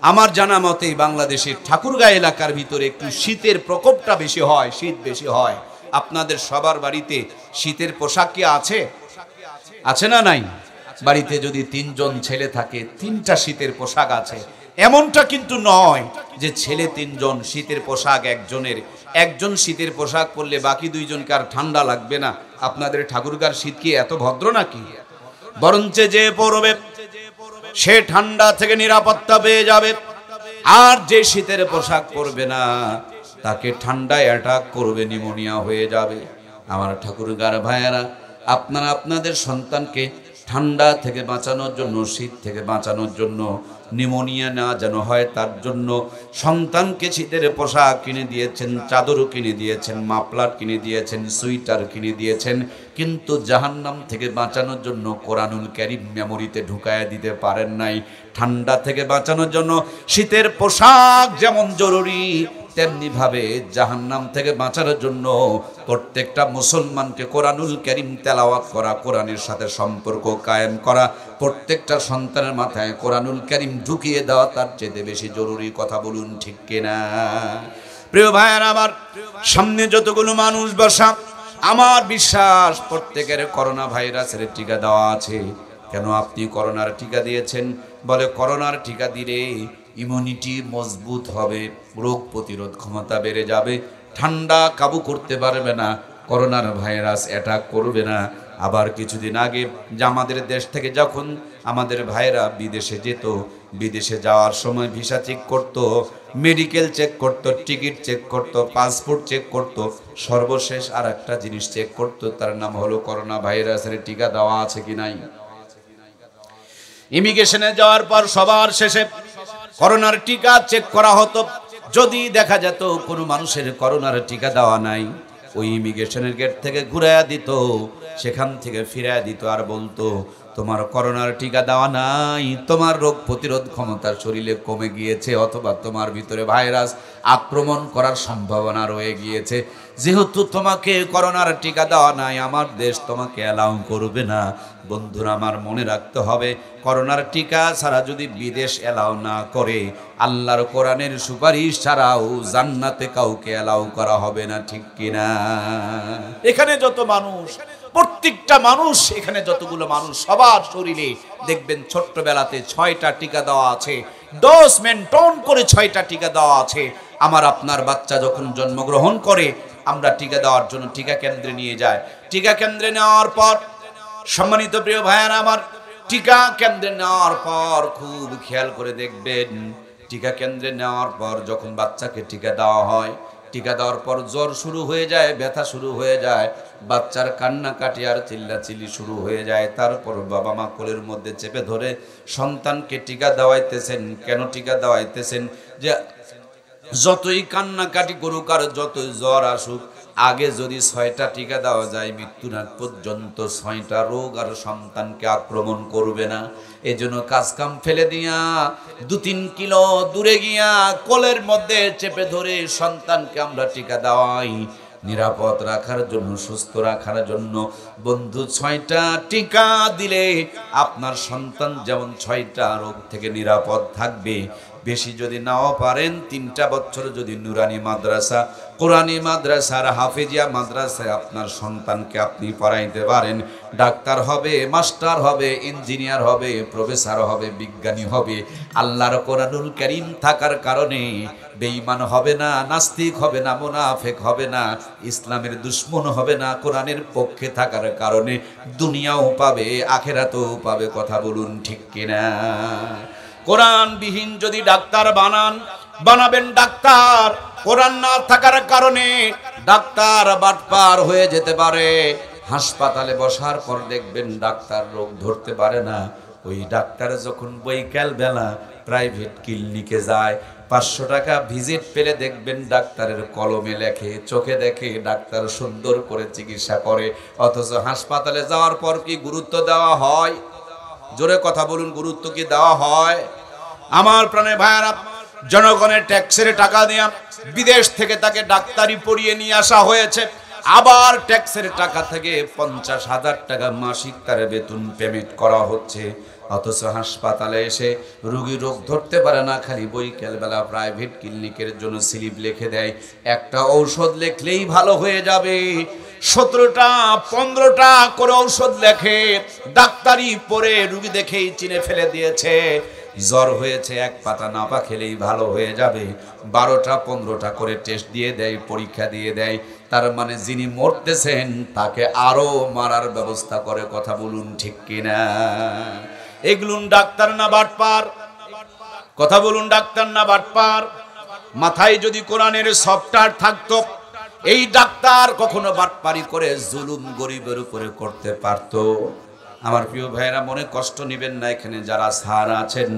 A: আমার জানা মতে বাংলাদেশের ঠাকুরগাঁও এলাকার ভিতরে একটু শীতের প্রকোপটা বেশি হয়, শীত বেশি হয়। আপনাদের সবার বাড়িতে শীতের পোশাক কি আছে? আছে না নাই? বাড়িতে যদি 3 জন ছেলে থাকে, 3টা শীতের পোশাক আছে। এমনটা কিন্তু নয় যে ছেলে 3 জন শীতের পোশাক একজন শীতের পোশাক পরলে বাকি 2 জনকে আর ঠান্ডা লাগবে না। আপনাদের ঠাকুরগাঁর শীত কি এত ভদ্র নাকি? বরঞ্চ যে পরবে সে ঠান্ডা থেকে নিরাপত্তা পেয়ে যাবে, আর যে শীতের পোশাক পরবে না তাকে ঠান্ডায় অ্যাটাক করবে, নিউমোনিয়া হয়ে যাবে। আমার ঠাকুরগাঁর ভাইয়েরা, আপনারা আপনাদের সন্তানকে ঠান্ডা থেকে বাঁচানোর জন্য, শীত থেকে বাঁচানোর জন্য, নিউমোনিয়া না যেন হয় তার জন্য সন্তানকে শীতের পোশাক কিনে দিয়েছেন, চাদরও কিনে দিয়েছেন, মাফলার কিনে দিয়েছেন, সুইটার কিনে দিয়েছেন, কিন্তু জাহান্নাম থেকে বাঁচানোর জন্য কোরআনুল কারীম মেমোরিতে ঢুকায়া দিতে পারেন নাই। ঠান্ডা থেকে বাঁচানোর জন্য শীতের পোশাক যেমন জরুরি, তেমনি ভাবে জাহান্নাম থেকে বাঁচানোর জন্য প্রত্যেকটা মুসলমানকে কোরআনুল কারীম তেলাওয়াত করা, কোরআনের সাথে সম্পর্ক কায়েম করা, প্রত্যেকটা সন্তানের মাথায় কোরআনুল কারীম ঢুকিয়ে দেওয়া তার চেয়ে বেশি জরুরি। কথা বলুন, ঠিক কিনা? প্রিয় ভাইয়েরা আমার, সামনে যতগুলো মানুষ বসা, আমার বিশ্বাস প্রত্যেকের করোনা ভাইরাসের টিকা দেওয়া আছে। কেন আপনি করোনার টিকা দিয়েছেন? বলে করোনার টিকা দিলে ইমিউনিটি মজবুত হবে, রোগ প্রতিরোধ ক্ষমতা বেড়ে যাবে, ঠান্ডা কাবু করতে পারবে না, করোনার ভাইরাস অ্যাটাক করবে না। আবার কিছুদিন আগে যে আমাদের দেশ থেকে যখন আমাদের ভাইরা বিদেশে যেত, বিদেশে যাওয়ার সময় ভিসা চেক করত, মেডিকেল চেক করত, টিকিট চেক করত, পাসপোর্ট চেক করত, সর্বশেষ আর একটা জিনিস চেক করত, তার নাম হলো করোনা ভাইরাসের টিকা দেওয়া আছে কি নাই। ইমিগ্রেশনে যাওয়ার পর সবার শেষে করোনার টিকা চেক করা হতো। যদি দেখা যেত কোনো মানুষের করোনার টিকা দেওয়া নাই, ওই ইমিগ্রেশনের গেট থেকে ঘুরাইয়া দিত, সেখান থেকে ফিরাইয়া দিত, আর বলতো তোমার করোনার টিকা দেওয়া নাই, তোমার রোগ প্রতিরোধ ক্ষমতা শরীরে কমে গিয়েছে, অথবা তোমার ভিতরে ভাইরাস আক্রমণ করার সম্ভাবনা রয়ে গিয়েছে। যেহেতু তোমাকে করোনার টিকা দেওয়া নাই, আমার দেশ তোমাকে অ্যালাউ করবে না। বন্ধুরা আমার, মনে রাখতে হবে, করোনার টিকা ছাড়া যদি বিদেশ অ্যালাউ না করে, আল্লাহর কোরআনের সুপারিশ ছাড়াও জান্নাতে কাউকে অ্যালাউ করা হবে না, ঠিক কিনা? এখানে যত মানুষ, প্রত্যেকটা মানুষ, এখানে যতগুলো মানুষ, সবার শরীরে দেখবেন ছোট্টবেলাতে 6টা টিকা দেওয়া আছে, ডোজ মেনটেন করে 6টা টিকা দেওয়া আছে। আমার আপনার বাচ্চা যখন জন্মগ্রহণ করে, আমরা টিকা দেওয়ার জন্য টিকা কেন্দ্রে নিয়ে যাই। টিকা কেন্দ্রে নেওয়ার পর, সম্মানিত প্রিয় ভাইয়েরা আমার, টিকা কেন্দ্রে নেওয়ার পর খুব খেয়াল করে দেখবেন, টিকা কেন্দ্রে নেওয়ার পর যখন বাচ্চাকে টিকা দেওয়া হয়, টিকা দেওয়ার পর জ্বর শুরু হয়ে যায়, ব্যথা শুরু হয়ে যায়, বাচ্চার কান্নাকাটি আর চিল্লাচিল্লি শুরু হয়ে যায়। তারপর বাবা মা কোলের মধ্যে চেপে ধরে সন্তানকে টিকা দেওয়াইতেছেন। কেন টিকা দেওয়াইতেছেন? যে যতই কান্নাকাটি করুক আর যতই জ্বর আসুক, আগে যদি 6টা টিকা দেওয়া যায়, মৃত্যুর আগ পর্যন্ত 6টা রোগ আর সন্তানকে আক্রমণ করবে না। এজন্য কাজ কাম ফেলে দিয়া 2-3 কিলো দূরে গিয়া কোলের মধ্যে চেপে ধরে সন্তানকে আমরা টিকা দেওয়াই, নিরাপদ রাখার জন্য, সুস্থ রাখার জন্য। বন্ধু, 6টা টিকা দিলে আপনার সন্তান যেমন 6টা রোগ থেকে নিরাপদ থাকবে, বেশি যদি নাও পারেন 3টা বছর যদি নুরানি মাদ্রাসা, কোরআনী মাদ্রাসার হাফেজিয়া মাদ্রাসায় আপনার সন্তানকে আপনি পড়াইতে পারেন, ডাক্তার হবে, মাস্টার হবে, ইঞ্জিনিয়ার হবে, প্রফেসর হবে, বিজ্ঞানী হবে, আল্লাহর কোরআনুল কারীম থাকার কারণে বেঈমান হবে না, নাস্তিক হবে না, মুনাফিক হবে না, ইসলামের দুশমন হবে না, কোরআনের পক্ষে থাকার কারণে দুনিয়াও পাবে, আখিরাতেও পাবে। কথা বলুন ঠিক কিনা? কোরআনবিহীন যদি ডাক্তার বানাবেন ডাক্তার, কোরআন না থাকার কারণে ডাক্তার বাটপার হয়ে যেতে পারে। হাসপাতালে বসার পর দেখবেন ডাক্তার রোগ ধরতে পারে না। ওই ডাক্তার যখন বৈকাল বেলা প্রাইভেট ক্লিনিকে যায়, 500 টাকা ভিজিট পেলে দেখবেন ডাক্তারের কলমে লেখে, চোখে দেখে, ডাক্তার সুন্দর করে চিকিৎসা করে। অথচ হাসপাতালে যাওয়ার পর কি গুরুত্ব দেওয়া হয়? জোরে কথা বলুন, গুরুত্ব কি দেওয়া হয়? আমার প্রাণের ভাইয়ারা, জনগণের ট্যাক্সের টাকা দিয়ে বিদেশ থেকে তাকে ডাক্তারি পড়িয়ে নিয়ে আসা হয়েছে, আবার ট্যাক্সের টাকা থেকে 50,000 টাকা মাসিক তার বেতন পেমেন্ট করা হচ্ছে। অথচ হাসপাতালে এসে রোগী রোগ ধরতে পারে না, খালি বৈকাল বেলা প্রাইভেট ক্লিনিকের জন্য স্লিপ লিখে দেয়। একটা ঔষধ লিখলেই ভালো হয়ে যাবে, 17টা 15টা করে ঔষধ লেখে, ডাক্তারি পড়ে রোগী দেখেই চিনে ফেলে দিয়েছে। জ্বর হয়েছে, 1 পাতা নাপা খেলেই ভালো হয়ে যাবে, 12টা 15টা করে টেস্ট দিয়ে দেয়, পরীক্ষা দিয়ে দেয়। তার মানে যিনি মরতেছেন তাকে আরো মারার ব্যবস্থা করে। কথা বলুন ঠিক কিনা? এগুলো ডাক্তার না বাটপার? কথা বলুন, ডাক্তার না বাটপার? মাথায় যদি কোরআনের সফটওয়্যার থাকতো, এই ডাক্তার কখনো বাটপারি করে জুলুম গরিবের উপরে করতে পারতো? আমার প্রিয় ভাইয়েরা, মনে কষ্ট নেবেন না। এখানে যারা স্যার আছেন,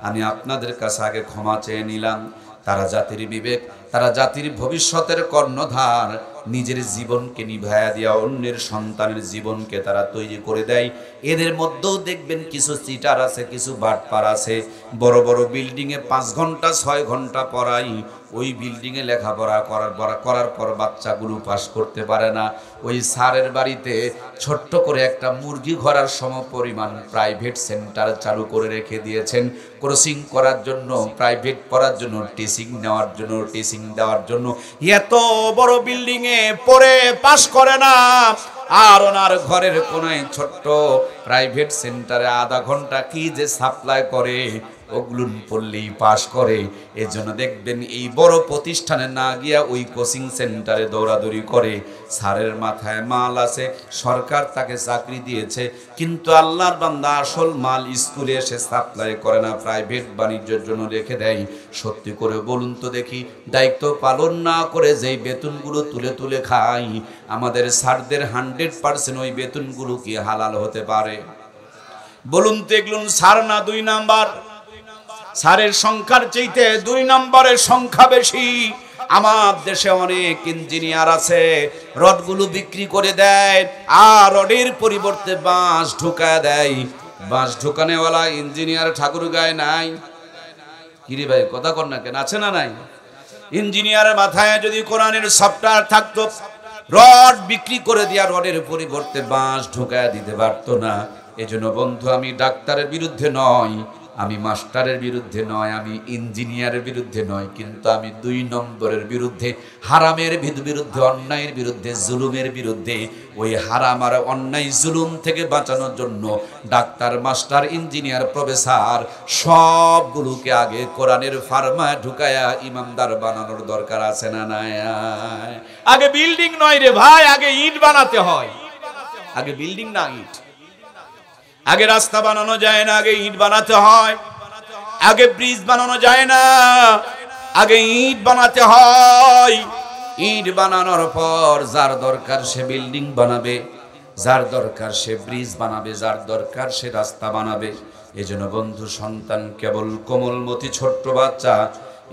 A: আমি আপনাদের কাছে আগে ক্ষমা চেয়ে নিলাম। তারা জাতির বিবেক, তারা জাতির ভবিষ্যতের কর্ণধার। নিজের জীবনকে নিভায়া দিয়া অন্যের সন্তানের জীবনকে তারা তৈরি করে দেয়। এদের মধ্যেও দেখবেন কিছু চিটার আছে, কিছু বাটপার আছে। বড় বড় বিল্ডিংয়ে 5 ঘন্টা 6 ঘন্টা পড়াই, ওই বিল্ডিংয়ে লেখাপড়া করার পর বাচ্চাগুলো পাস করতে পারে না। ওই স্যারের বাড়িতে ছোট্ট করে একটা মুরগি ঘরার সমপরিমাণ প্রাইভেট সেন্টার চালু করে রেখে দিয়েছেন, কোচিং করার জন্য, প্রাইভেট পড়ার জন্য, টিচিং নেওয়ার জন্য, টিচিং দেওয়ার জন্য। এত বড় বিল্ডিংয়ে পড়ে পাস করে না, আর ওনার ঘরের কোনায় ছোট্ট প্রাইভেট সেন্টারে আধা ঘন্টা কি যে সাপ্লাই করে, ওগুলো পড়লেই পাস করে। এজন্য দেখবেন এই বড় প্রতিষ্ঠানে না গিয়া ওই কোচিং সেন্টারে দৌড়াদৌড়ি করে। স্যারের মাথায় মাল আছে, সরকার তাকে চাকরি দিয়েছে, কিন্তু আল্লাহর বান্দা আসল মাল স্কুলে এসে সাপ্লাই করে না, প্রাইভেট বাণিজ্যের জন্য রেখে দেয়। সত্যি করে বলুন তো দেখি, দায়িত্ব পালন না করে যেই বেতনগুলো তুলে তুলে খাই, আমাদের স্যারদের 100% ওই বেতনগুলো কি হালাল হতে পারে? বলুন তো, এগুলো স্যার না 2 নাম্বার? স্যারের সংখ্যার চাইতে 2 নম্বরের সংখ্যা বেশি। আমার দেশে অনেক ইঞ্জিনিয়ার আছে, রডগুলো বিক্রি করে দেয়, আর রডের পরিবর্তে বাঁশ ঢুকায় দেয়। বাঁশ ঢুকানেওয়ালা ইঞ্জিনিয়ার ঠাকুরগাঁয়ে নাই? কিরে ভাই, কথা কর না কেন? আছে না নাই? ইঞ্জিনিয়ারের মাথায় যদি কোরআনের সফটওয়্যার থাকতো, রড বিক্রি করে দিয়া রডের পরিবর্তে বাঁশ ঢুকায় দিতে পারতো না। এজন্য বন্ধু, আমি ডাক্তারের বিরুদ্ধে নয়, আমি মাস্টারের বিরুদ্ধে নয়, আমি ইঞ্জিনিয়ারের বিরুদ্ধে নয়, কিন্তু আমি 2 নম্বরের বিরুদ্ধে, হারামের বিরুদ্ধে, অন্যায়ের বিরুদ্ধে, জুলুমের বিরুদ্ধে। ওই হারাম আর অন্যায় জুলুম থেকে বাঁচানোর জন্য ডাক্তার, মাস্টার, ইঞ্জিনিয়ার, প্রফেসর সবগুলোকে আগে কোরআনের ফার্মায় ঢুকায়া ইমামদার বানানোর দরকার আছে না নাই? আগে বিল্ডিং নয় রে ভাই, আগে ইট বানাতে হয়। আগে বিল্ডিং না ইট। আগে রাস্তা বানানো যায় না, আগে ইট বানাতে হয়। আগে ব্রিজ বানানো যায় না, আগে ইট বানাতে হয়। ইট বানানোর পর যার দরকার সে বিল্ডিং বানাবে, যার দরকার সে ব্রিজ বানাবে, যার দরকার সে রাস্তা বানাবে। এজন্য বন্ধু, সন্তান কেবল কোমলমতি ছোট্ট বাচ্চা,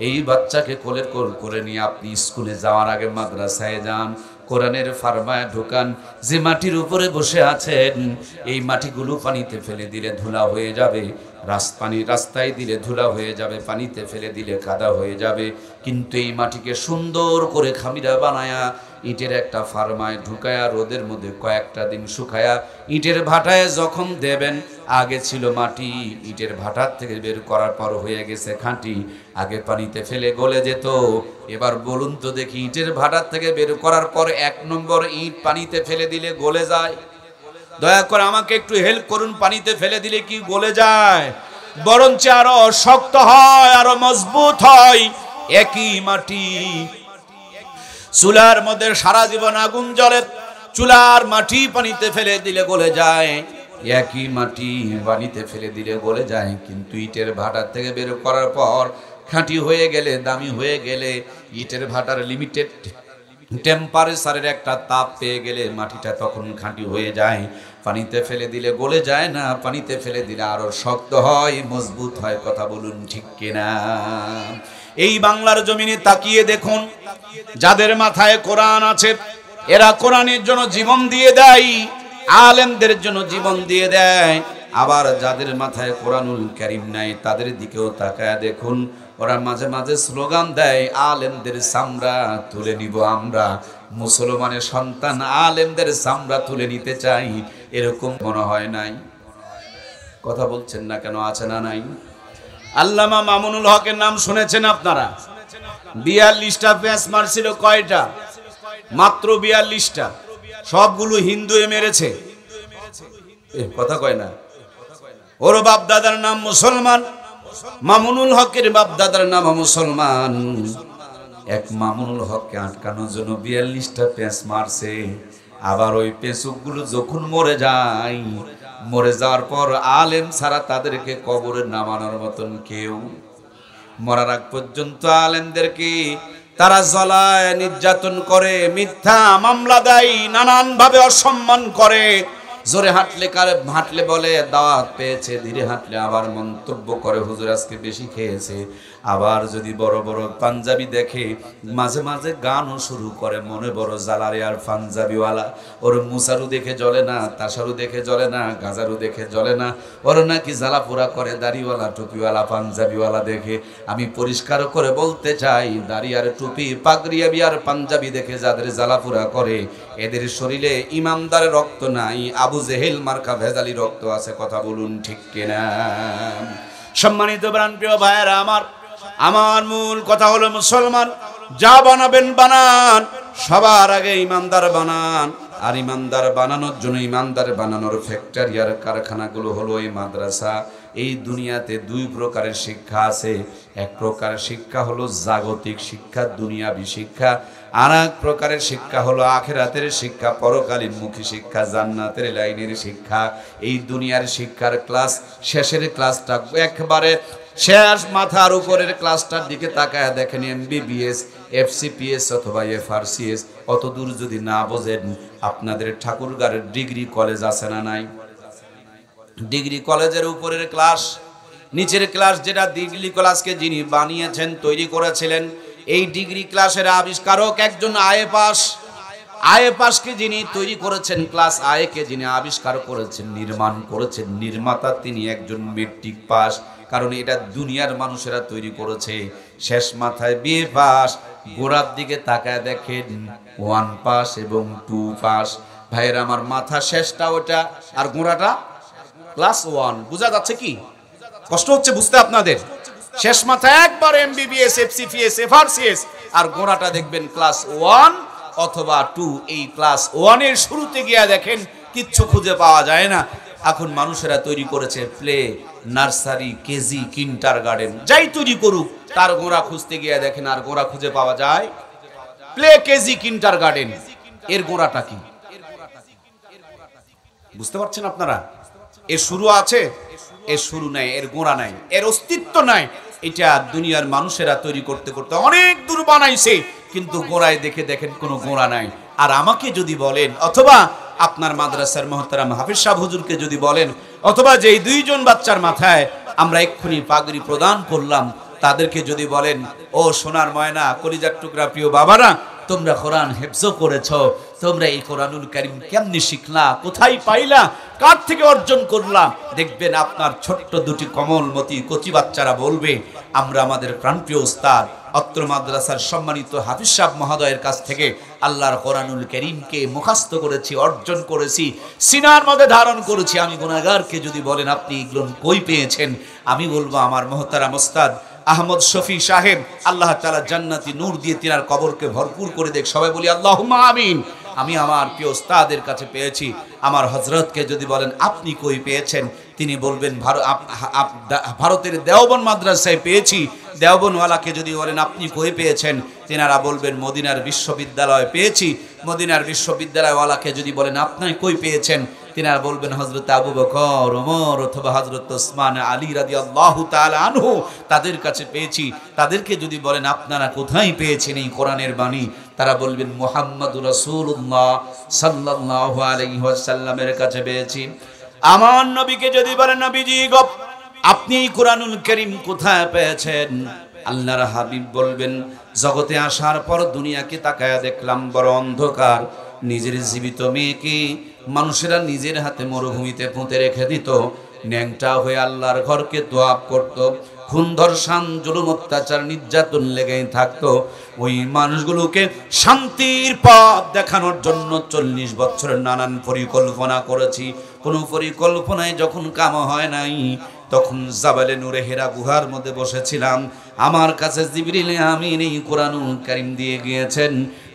A: এই বাচ্চাকে কোলের কোল করে নিয়ে আপনি স্কুলে যাওয়ার আগে মাদ্রাসায় যান, কোরআনের ফারমায় ঢোকান, যে মাটির উপরে বসে আছেন এই মাটিগুলো পানিতে ফেলে দিলে ধুলা হয়ে যাবে, রাস্তায় দিলে ধুলা হয়ে যাবে, পানিতে ফেলে দিলে কাদা হয়ে যাবে, কিন্তু এই মাটিকে সুন্দর করে খামিরা বানায়া ইটের একটা ফার্মায় ঢুকায়া রোদের মধ্যে কয়েকটা দিন শুকায়া ইটের ভাটায় যখন দেবেন, আগে ছিল মাটি, ইটের ভাটার থেকে বের করার পর হয়ে গেছে খাঁটি। আগে পানিতে ফেলে গলে যেত, এবার বলুন তো দেখি ইটের ভাটার থেকে বের করার পর 1 নম্বর ইট পানিতে ফেলে দিলে গলে যায়? দয়া করে আমাকে একটু হেল্প করুন, পানিতে ফেলে দিলে কি গলে যায়? বরঞ্চ আরো শক্ত হয়, আরো মজবুত হয়। একই মাটি চুলার মধ্যে সারা জীবন আগুন জ্বলে, চুলার মাটি পানিতে ফেলে দিলে গলে যায়, একই মাটি পানিতে ফেলে দিলে গলে যায়, কিন্তু ইটের ভাটার থেকে বের করার পর খাঁটি হয়ে গেলে, দামি হয়ে গেলে, ইটের ভাটার লিমিটেড টেম্পারেচারের একটা তাপ পেয়ে গেলে মাটিটা তখন খাঁটি হয়ে যায়। পানিতে ফেলে দিলে গলে যায় না, পানিতে ফেলে দিলে আরো শক্ত হয়, মজবুত হয়। কথা বলুন ঠিক কিনা? এই বাংলার জমিনে তাকিয়ে দেখুন, যাদের মাথায় কোরআন আছে এরা কোরআনের জন্য জীবন দিয়ে দেয়, আলেমদের জন্য জীবন দিয়ে দেয়। আবার যাদের মাথায় কোরআনুল কারীম নাই তাদের দিকেও তাকায় দেখুন, ওরা মাঝে মাঝে স্লোগান দেয়, আলেমদের চামড়া তুলে নিব আমরা। মুসলমানের সন্তান আলেমদের চামড়া তুলে নিতে চাই, এরকম মনে হয় নাই? কথা বলছেন না কেন? আছে না নাই? আল্লামা মামুনুল হকের নাম শুনেছেন আপনারা? 42টা পেঁচ মারছিল। কয়টা? মাত্র 42টা। সবগুলো হিন্দুয়ে মেরেছে। কথা কয় না? ওর বাপ দাদার নাম মুসলমান, মামুনুল হকের বাপ দাদার নাম মুসলমান। এক মামুনুল হককে আটকানোর জন্য 42টা পেঁচ মারছে। আবার ওই পেঁচুকগুলো যখন মরে যায়, মরে যাওয়ার পর আলেম ছাড়া তাদেরকে কবরে নামানোর মতন কেউ, মরার আগ পর্যন্ত আলেমদেরকে তারা জ্বলায়, নির্যাতন করে, মিথ্যা মামলা দেয়, নানান ভাবে অসম্মান করে। জোরে হাঁটলে বলে দাওয়াত পেয়েছে, ধীরে হাঁটলে আবার মন্তব্য করে হুজুর আজকে বেশি খেয়েছে। আবার যদি বড় বড় পাঞ্জাবি দেখে মাঝে মাঝে গানও শুরু করে, মনে বড় জ্বালারে আর পাঞ্জাবিওয়ালা, ওর মুসারু দেখে জ্বলে না, তাসারু দেখে জ্বলে না, গাজারু দেখে জ্বলে না, ওর নাকি জ্বালা পোড়া করে দাড়িওয়ালা টুপিওয়ালা পাঞ্জাবিওয়ালা দেখে। আমি পরিষ্কার করে বলতে চাই, দাড়ি আর টুপি, পাগড়ি আর পাঞ্জাবি দেখে যাদের জ্বালা পোড়া করে এদের শরীরে ইমানদারের রক্ত নাই, আবু জেহেল মার্কা ভেজালি রক্ত আছে। কথা বলুন ঠিক কিনা? সম্মানিত প্রাণপ্রিয় ভাইয়েরা আমার মূল কথা হলো, মুসলমান যা বানাবেন বানান, সবার আগে ইমানদার বানান। আর ইমানদার বানানোর জন্য, ইমানদার বানানোর ফ্যাক্টরি আর কারখানাগুলো হলো এই মাদ্রাসা। এই দুনিয়াতে 2 প্রকারের শিক্ষা আছে। এক প্রকারের শিক্ষা হলো জাগতিক শিক্ষা, দুনিয়াবি শিক্ষা। আর এক প্রকারের শিক্ষা হলো আখিরাতের শিক্ষা, পরকালীন মুখী শিক্ষা, জান্নাতের লাইনের শিক্ষা। এই দুনিয়ার শিক্ষার ক্লাস, শেষের ক্লাসটা একবারে শেষ, মাথার উপরের ক্লাসটার দিকে তাকায় দেখেন, MBBS, FCPS অথবা FRCS। অত দূর যদি না বোঝেন, আপনাদের ঠাকুরগাঁয়ের ডিগ্রি কলেজ আছে না নাই? ডিগ্রি কলেজের উপরের ক্লাস, নিচের ক্লাস, যেটা ডিগ্রি ক্লাসকে যিনি বানিয়েছেন, তৈরি করেছিলেন, এই ডিগ্রি ক্লাসের আবিষ্কারক একজন আয়ে পাশকে যিনি তৈরি করেছেন, ক্লাস আয়েকে যিনি আবিষ্কার করেছেন, নির্মাণ করেছেন, নির্মাতা তিনি একজন মেট্রিক পাস। কারণ এটা দুনিয়ার মানুষেরা তৈরি করেছে। শেষ মাথায় বিএ পাস, গোড়ার দিকে তাকায় দেখেন 1 পাস এবং 2 পাস। ভাইয়ের আমার, মাথা শেষটা ওটা আর গোড়াটা ক্লাস 1। বোঝা যাচ্ছে কি? কষ্ট হচ্ছে বুঝতে আপনাদের? শেষ মাথা একবার MBBS, FCPS, FRCS, আর গোড়াটা দেখবেন ক্লাস 1 অথবা 2। এই ক্লাস 1 এর শুরুতে গিয়ে দেখেন কিচ্ছু খুঁজে পাওয়া যায় না। এখন মানুষেরা তৈরি করেছে প্লে, নার্সারি, কেজি, কিন্ডারগার্টেন, যাই তৈরি করুক, তার গোড়া খুঁজতে গিয়ে দেখেন আর গোড়া খুঁজে পাওয়া যায় প্লে, কেজি, কিন্ডারগার্টেন। এর গোড়াটা কি বুঝতে পারছেন আপনারা? এর শুরু আছে, এর শুরু নাই, এর গোড়া নাই, এর অস্তিত্ব নাই। এটা দুনিয়ার মানুষেরা তৈরি করতে করতে অনেক দূর বানাইছে, কিন্তু গোড়ায় দেখেন কোনো গোড়া নাই। আর আমাকে যদি বলেন, অথবা আপনার মাদ্রাসার মুহতারাম হাফিজ সাহেব হুজুরকে যদি বলেন, অথবা যেই 2 জন বাচ্চার মাথায় আমরা এক্ষুনি পাগড়ি প্রদান করলাম, তাদেরকে যদি বলেন, ও সোনার ময়না, কলিজার টুকরা প্রিয় বাবারা, তোমরা কোরআন হেফজও করেছো, তোমরা এই কোরআনুল কারীম কেমনে শিখলা, কোথায় পাইলা, কার থেকে অর্জন করলা? দেখবেন আপনার ছোট্ট দুটি কমলমতি কচি বাচ্চারা বলবে, আমরা আমাদের প্রাণপ্রিয় উস্তাদ অত্র মাদ্রাসার সম্মানিত হাফিজ সাহেব মহোদয়ের কাছ থেকে আল্লাহর কোরআনুল কারীমকে মুখস্থ করেছি, অর্জন করেছি, সিনার মধ্যে ধারণ করেছি। আমি গুনাহগারকে যদি বলেন আপনি এগুলো কই পেয়েছেন, আমি বলবো আমার মুহতারাম উস্তাদ আহমদ শফি সাহেব, আল্লাহ তাআলা জান্নাতি নূর দিয়ে তিনার কবরকে ভরপুর করে দেখ। সবাই বলি আল্লাহুম্মা আমিন। আমি আমার প্রিয় উস্তাদের কাছে পেয়েছি। আমার হযরতকে যদি বলেন আপনি কই পেয়েছেন, তিনি বলবেন ভারতের দেওবন্দ মাদ্রাসায় পেয়েছি। দেওবন্দওয়ালাকে যদি বলেন আপনি কই পেয়েছেন, তিনারা বলবেন মদিনার বিশ্ববিদ্যালয়ে পেয়েছি। মদিনার বিশ্ববিদ্যালয়ওয়ালাকে যদি বলেন আপনি কই পেয়েছেন, তিনারা বলবেন হযরত আবু বকর, ওমর অথবা হযরত ওসমান আলী রাদিয়াল্লাহু তাআলা আনহু, তাদের কাছে পেয়েছি। তাদেরকে যদি বলেন আপনারা কোথায় পেয়েছেন এই কোরআনের বাণী, তারা বলবেন মুহাম্মদুর রাসূলুল্লাহ সাল্লাল্লাহু আলাইহি ওয়াসাল্লামের কাছে পেয়েছি। আমার নবীকে যদি বলেন নবীজি গো আপনি এই কোরআনুল কারীম কোথায় পেয়েছেন, আল্লাহর হাবিব বলবেন জগতে আসার পর দুনিয়াকে তাকায়া দেখলাম বড় অন্ধকার। নিজের জীবিত মেয়েকে মানুষেরা নিজের হাতে মরুভূমিতে পুঁতে রেখে দিত, ন্যাংটা হয়ে আল্লাহর ঘরকে তোয়াব করত, খুন ধর্ষণ জুলুম অত্যাচার নির্যাতন লেগেই থাকতো। ওই মানুষগুলোকে শান্তির পথ দেখানোর জন্য 40 বছরের নানান পরিকল্পনা করেছি। কোনো পরিকল্পনায় যখন কাম হয় নাই, তখন জাবালে নূরে হেরা গুহার মধ্যে বসেছিলাম। আমার কাছে জিবরিল আমিন এই কোরআনুল কারীম দিয়ে গিয়েছেন।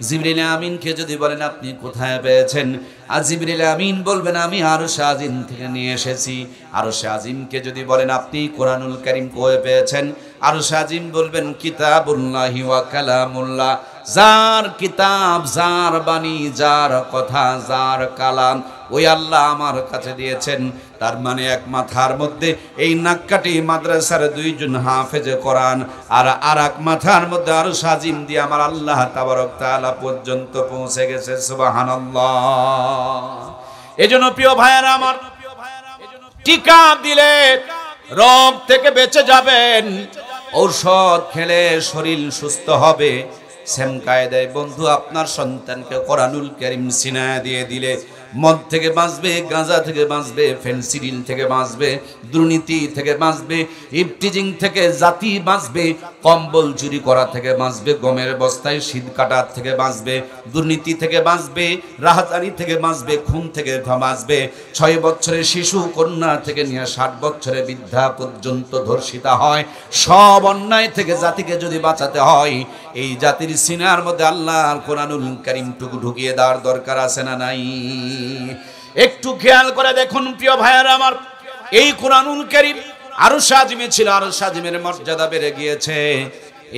A: জিবরিল আমিনকে যদি বলেন আপনি কোথায় পেয়েছেন, আর জিবরিল আমিন বলবেন আমি আরশে আজিম থেকে নিয়ে এসেছি। আরশে আজিমকে যদি বলেন আপনি কোরআনুল কারীম কোথায় পেয়েছেন, আরশে আজিম বলবেন কিতাবুল্লাহি ওয়া কালামুল্লাহ, যার কিতাব, যার বাণী, যার কথা, যার কালাম ওই আল্লাহ আমার কাছে দিয়েছেন। তার মানে এক মাথার মধ্যে এই নাক্কাটি মাদ্রাসার 2 জন হাফেজে কোরআন, আর এক মাথার মধ্যে আরশ আজিম দিয়ে আমার আল্লাহ তাবারক তাআলা পর্যন্ত পৌঁছে গেছে। সুবহানাল্লাহ। এজন্য প্রিয় ভাইয়েরা আমার, টিকা দিলে রোগ থেকে বেঁচে যাবেন, ঔষধ খেলে শরীর সুস্থ হবে। সেম কায়দায় বন্ধু আপনার সন্তানকে কোরআনুল কারীম সিনায় দিয়ে দিলে মদ থেকে বাঁচবে, গাঁজা থেকে বাঁচবে, ফেন্সিডিল থেকে বাঁচবে, দুর্নীতি থেকে বাঁচবে, ইফটিজিং থেকে জাতি বাঁচবে, কম্বল চুরি করা থেকে বাঁচবে, গমের বস্তায় শীত কাটার থেকে বাঁচবে, দুর্নীতি থেকে বাঁচবে, রাহাজানি থেকে বাঁচবে, খুন থেকে বাঁচবে। 6 বছরের শিশু কন্যা থেকে নিয়ে 60 বছরের বৃদ্ধা পর্যন্ত ধর্ষিতা হয়। সব অন্যায় থেকে জাতিকে যদি বাঁচাতে হয়, এই জাতির সিনার মধ্যে আল্লাহর কোরআনুল কারীম টুকু ঢুকিয়ে দেওয়ার দরকার আছে না নাই? একটু খেয়াল করে দেখুন প্রিয় ভাইয়েরা আমার, এই কোরআনুল কারীম আরশে আজিমে ছিল, আরশে আজিমের মর্যাদা বেড়ে গিয়েছে।